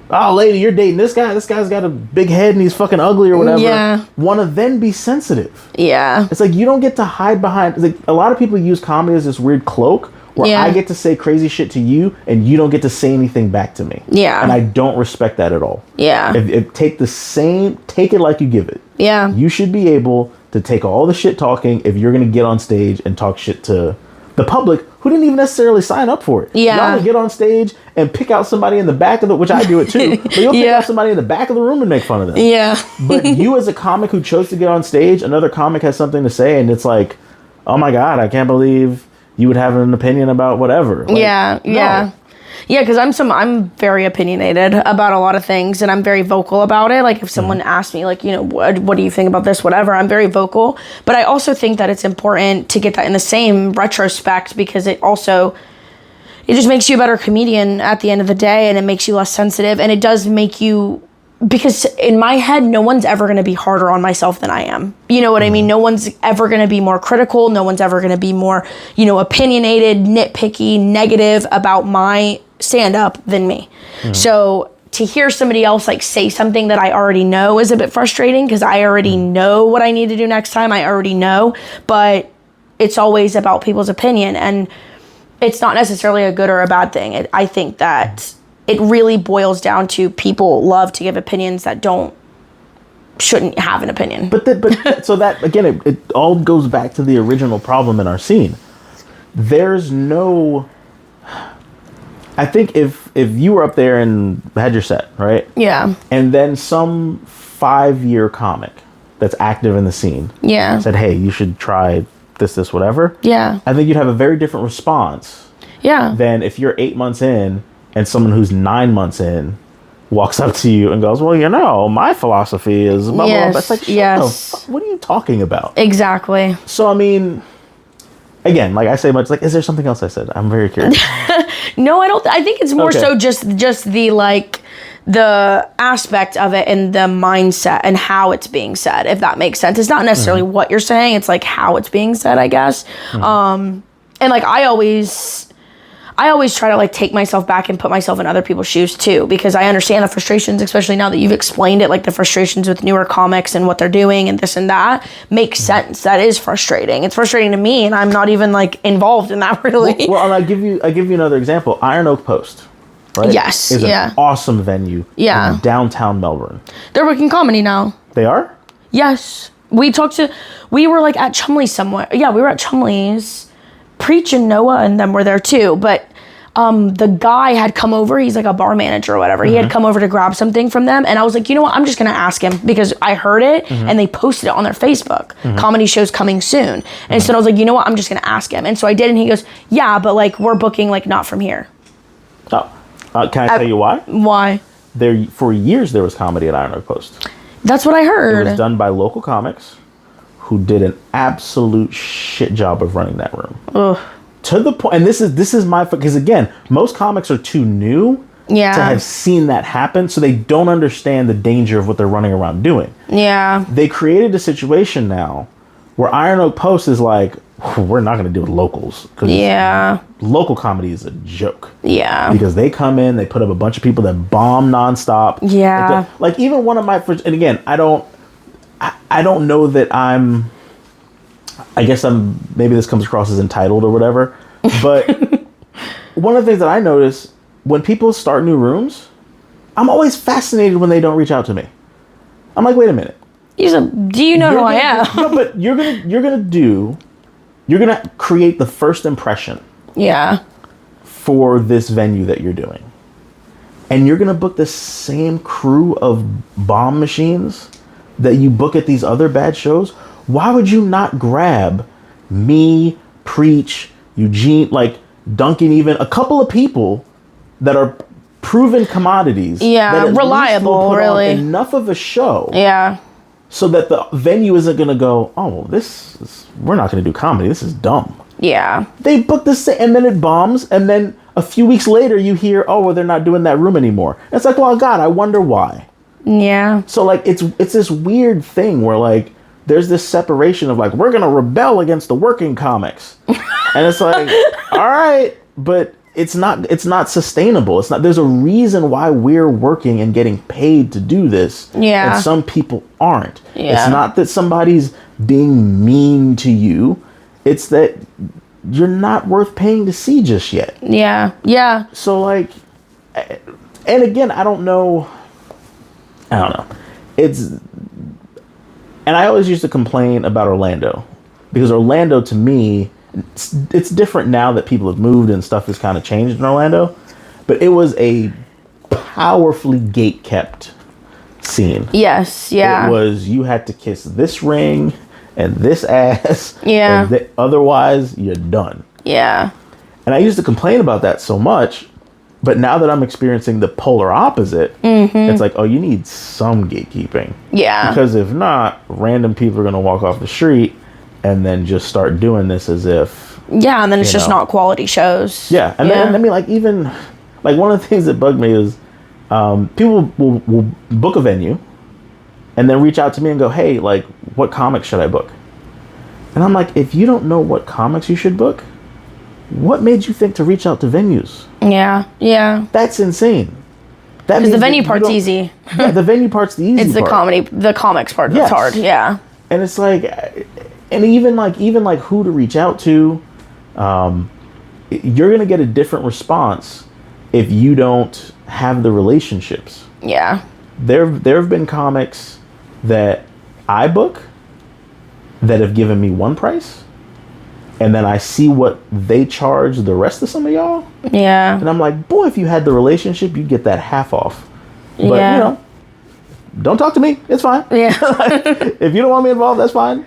oh, lady, you're dating this guy. This guy's got a big head and he's fucking ugly or whatever. Yeah. Want to then be sensitive. Yeah. It's like you don't get to hide behind. Like, a lot of people use comedy as this weird cloak where I get to say crazy shit to you and you don't get to say anything back to me. Yeah. And I don't respect that at all. Yeah. If take it like you give it. Yeah. You should be able to take all the shit talking if you're going to get on stage and talk shit to the public who didn't even necessarily sign up for it. Yeah. Y'all get on stage and pick out somebody in the back of which I do it too, but you'll pick out somebody in the back of the room and make fun of them. Yeah. But you as a comic who chose to get on stage, another comic has something to say and it's like, oh my God, I can't believe you would have an opinion about whatever. Like, yeah. no. Yeah. Yeah, because I'm very opinionated about a lot of things, and I'm very vocal about it. Like, if someone asks me, like, you know, what do you think about this, whatever, I'm very vocal. But I also think that it's important to get that in the same retrospect, because it just makes you a better comedian at the end of the day, and it makes you less sensitive, and it does make you... Because in my head, no one's ever going to be harder on myself than I am. You know what I mean? No one's ever going to be more critical. No one's ever going to be more, you know, opinionated, nitpicky, negative about my stand-up than me. So to hear somebody else like say something that I already know is a bit frustrating, because I already know what I need to do next time. I already know. But it's always about people's opinion. And it's not necessarily a good or a bad thing. I think that... It really boils down to people love to give opinions that shouldn't have an opinion. But so that, again, it all goes back to the original problem in our scene. There's no... I think if you were up there and had your set, right? Yeah. And then some 5-year comic that's active in the scene said, hey, you should try this, whatever. Yeah. I think you'd have a very different response. Yeah. Than if you're 8 months in and someone who's 9 months in walks up to you and goes, well, you know, my philosophy is blah, blah, blah. That's like, what are you talking about? Exactly. So, I mean, again, like I say much, like, is there something else I said? I'm very curious. No, I don't. I think it's more so just the, like, the aspect of it and the mindset and how it's being said, if that makes sense. It's not necessarily what you're saying. It's, like, how it's being said, I guess. And, like, I always try to, like, take myself back and put myself in other people's shoes too, because I understand the frustrations, especially now that you've explained it, like the frustrations with newer comics and what they're doing and this and that makes sense. That is frustrating. It's frustrating to me, and I'm not even, like, involved in that really. Well, and I give you another example. Iron Oak Post, right? Yes. Is an awesome venue. Yeah. In downtown Melbourne. They're working comedy now. They are? Yes. We were, like, at Chumley's somewhere. Yeah, we were at Chumley's. Preach and Noah and them were there too, but the guy had come over. He's like a bar manager or whatever. He had come over to grab something from them, and I was like, you know what, I'm just gonna ask him, because I heard it and they posted it on their Facebook. Comedy shows coming soon. And so I was like, you know what, I'm just gonna ask him. And so I did, and he goes, yeah, but, like, we're booking, like, not from here. Oh, can I tell you why? Why? There, for years there was comedy at Iron Oak Post. That's what I heard. It was done by local comics who did an absolute shit job of running that room. Ugh. To the point, and this is my, because again, most comics are too new to have seen that happen, so they don't understand the danger of what they're running around doing. Yeah. They created a situation now where Iron Oak Post is like, we're not going to deal with locals. Yeah. Local comedy is a joke. Yeah. Because they come in, they put up a bunch of people that bomb nonstop. Yeah. Like even one of my, and again, I don't know that I'm I guess maybe this comes across as entitled or whatever, but one of the things that I notice when people start new rooms, I'm always fascinated when they don't reach out to me. I'm like, wait a minute. Do you know who I am? No, but you're gonna create the first impression. Yeah. For this venue that you're doing. And you're gonna book the same crew of bomb machines that you book at these other bad shows. Why would you not grab me, Preach, Eugene, like Duncan, even a couple of people that are proven commodities? Yeah, that reliable, really. Enough of a show. Yeah. So that the venue isn't gonna go, oh, we're not gonna do comedy. This is dumb. Yeah. They book the same, and then it bombs, and then a few weeks later you hear, oh, well, they're not doing that room anymore. And it's like, well, God, I wonder why. Yeah. So like it's this weird thing where like there's this separation of like we're gonna rebel against the working comics, and it's like, all right, but it's not sustainable. It's not. There's a reason why we're working and getting paid to do this. Yeah. And some people aren't. Yeah. It's not that somebody's being mean to you. It's that you're not worth paying to see just yet. Yeah. Yeah. So like, and again, I don't know. And I always used to complain about Orlando because Orlando to me, it's different now that people have moved and stuff has kind of changed in Orlando, but it was a powerfully gate-kept scene. Yes. Yeah. It was, you had to kiss this ring and this ass. Yeah. And otherwise, you're done. Yeah. And I used to complain about that so much, but now that I'm experiencing the polar opposite, it's like, oh, you need some gatekeeping. Yeah. Because if not, random people are going to walk off the street and then just start doing this as if... Yeah, and then it's just not quality shows. Yeah. And then, I mean, like, even... Like, one of the things that bugged me is people will book a venue and then reach out to me and go, hey, like, what comics should I book? And I'm like, if you don't know what comics you should book, what made you think to reach out to venues? Yeah, yeah. That's insane. Because the venue part's easy. Yeah, the venue part's the easy part. It's the comics part that's hard. Yeah. And it's like, and even like who to reach out to, you're gonna get a different response if you don't have the relationships. Yeah. There have been comics that I book that have given me one price, and then I see what they charge the rest of some of y'all. Yeah. And I'm like, boy, if you had the relationship, you'd get that half off. But, yeah. you know, don't talk to me. It's fine. Yeah. If you don't want me involved, that's fine.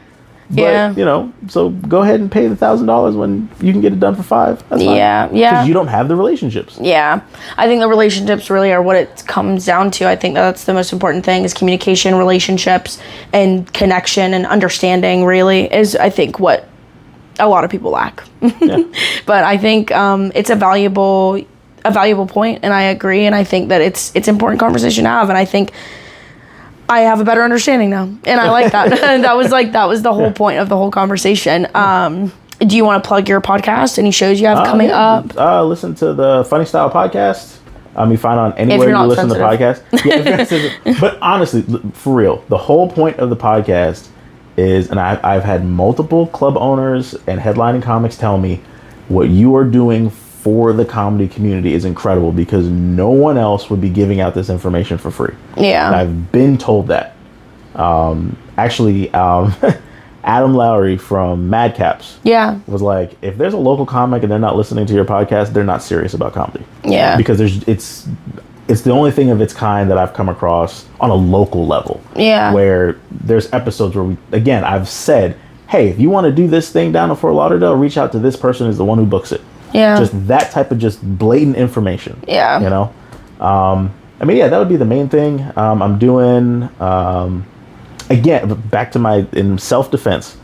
But, yeah. you know, so go ahead and pay the $1,000 when you can get it done for $5. That's fine. Yeah. Yeah. Because you don't have the relationships. Yeah. I think the relationships really are what it comes down to. I think that's the most important thing is communication, relationships, and connection and understanding really is, I think, what a lot of people lack. Yeah. But I think it's a valuable point, and I agree, and I think that it's important conversation to have, and I think I have a better understanding now, and I like that. that was the whole point of the whole conversation. Do you want to plug your podcast? Any shows you have coming up? Listen to the Funny Style podcast. You find on anywhere you listen to podcasts. Yeah, but honestly, for real, the whole point of the podcast is, and I've had multiple club owners and headlining comics tell me what you are doing for the comedy community is incredible because no one else would be giving out this information for free. Yeah. And I've been told that. Adam Lowry from Madcaps was like, if there's a local comic and they're not listening to your podcast, they're not serious about comedy. Yeah. Because it's the only thing of its kind that I've come across on a local level. Yeah. Where there's episodes where I've said, hey, if you want to do this thing down in Fort Lauderdale, reach out to this person who's the one who books it. Yeah. Just that type of just blatant information. Yeah. You know? That would be the main thing. I'm doing, again, back to in self-defense.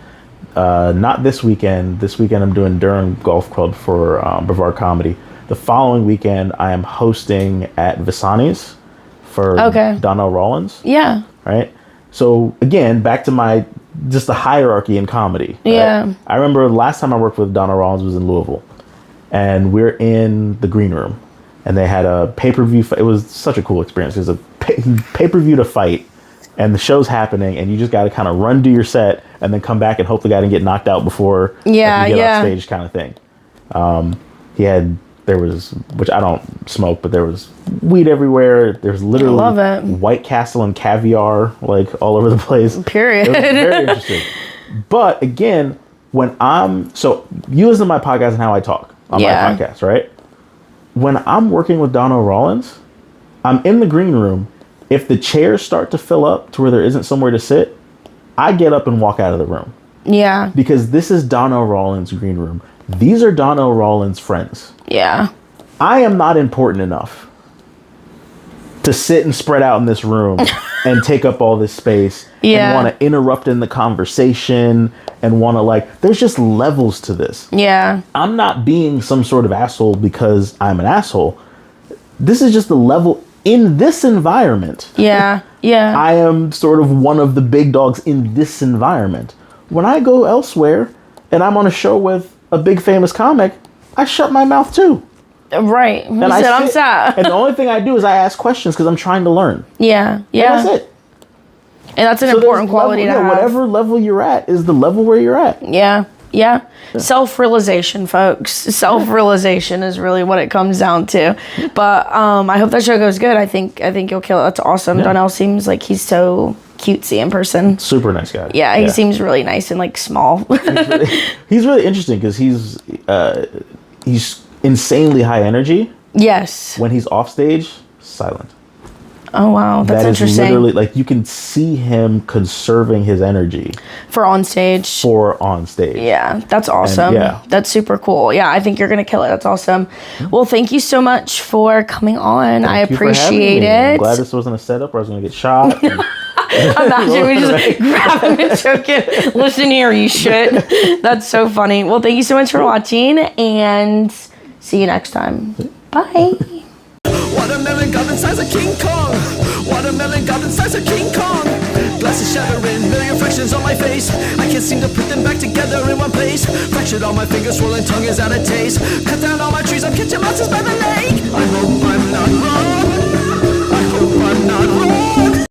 Not this weekend. This weekend I'm doing Durham Golf Club for Brevard Comedy. The following weekend, I am hosting at Visani's for Donnell Rollins. Yeah. Right? So, again, back to just the hierarchy in comedy. Right? Yeah. I remember the last time I worked with Donnell Rollins was in Louisville. And we're in the green room. And they had a pay-per-view. It was such a cool experience. It was a pay-per-view to fight and the show's happening, and you just got to kind of run do your set and then come back and hope the guy didn't get knocked out before you get off stage, kind of thing. There was, which I don't smoke, but there was weed everywhere. There's literally White Castle and caviar like all over the place. Period. It was very interesting. But again, so you listen to my podcast and how I talk on my podcast, right? When I'm working with Donnell Rawlins, I'm in the green room. If the chairs start to fill up to where there isn't somewhere to sit, I get up and walk out of the room. Yeah. Because this is Donnell Rawlins' green room. These are Donnell Rawlins' friends. Yeah. I am not important enough to sit and spread out in this room and take up all this space and want to interrupt in the conversation and want to there's just levels to this. Yeah. I'm not being some sort of asshole because I'm an asshole. This is just the level in this environment. Yeah. Yeah. I am sort of one of the big dogs in this environment. When I go elsewhere and I'm on a show with a big famous comic, I shut my mouth too. Right. And I'm sad. And the only thing I do is I ask questions because I'm trying to learn. Yeah. Yeah. And that's it. And that's an important quality to have. Whatever level you're at is the level where you're at. Yeah. Yeah. Self-realization, folks. Self-realization is really what it comes down to. But I hope that show goes good. I think you'll kill it. That's awesome. Yeah. Donnell seems like he's so cutesy in person. Super nice guy. Yeah, he seems really nice and small. He's really interesting because he's insanely high energy. Yes. When he's off stage, silent. Oh wow, that's interesting. That is literally you can see him conserving his energy for on stage. Yeah, that's awesome. And, that's super cool. Yeah, I think you're gonna kill it. That's awesome. Well, thank you so much for coming on. I appreciate it. I'm glad this wasn't a setup where I was gonna get shot. Imagine we just grab him and choke it. Listen here, you shit. That's so funny. Well, thank you so much for watching, and see you next time. Bye. Watermelon goblin size of King Kong. Watermelon goblin size of King Kong. Glasses shattering, million fractions on my face. I can't seem to put them back together in one place. Fractured on my fingers, swollen tongue is out of taste. Cut down all my trees, I'm catching monsters by the lake. I hope I'm not wrong.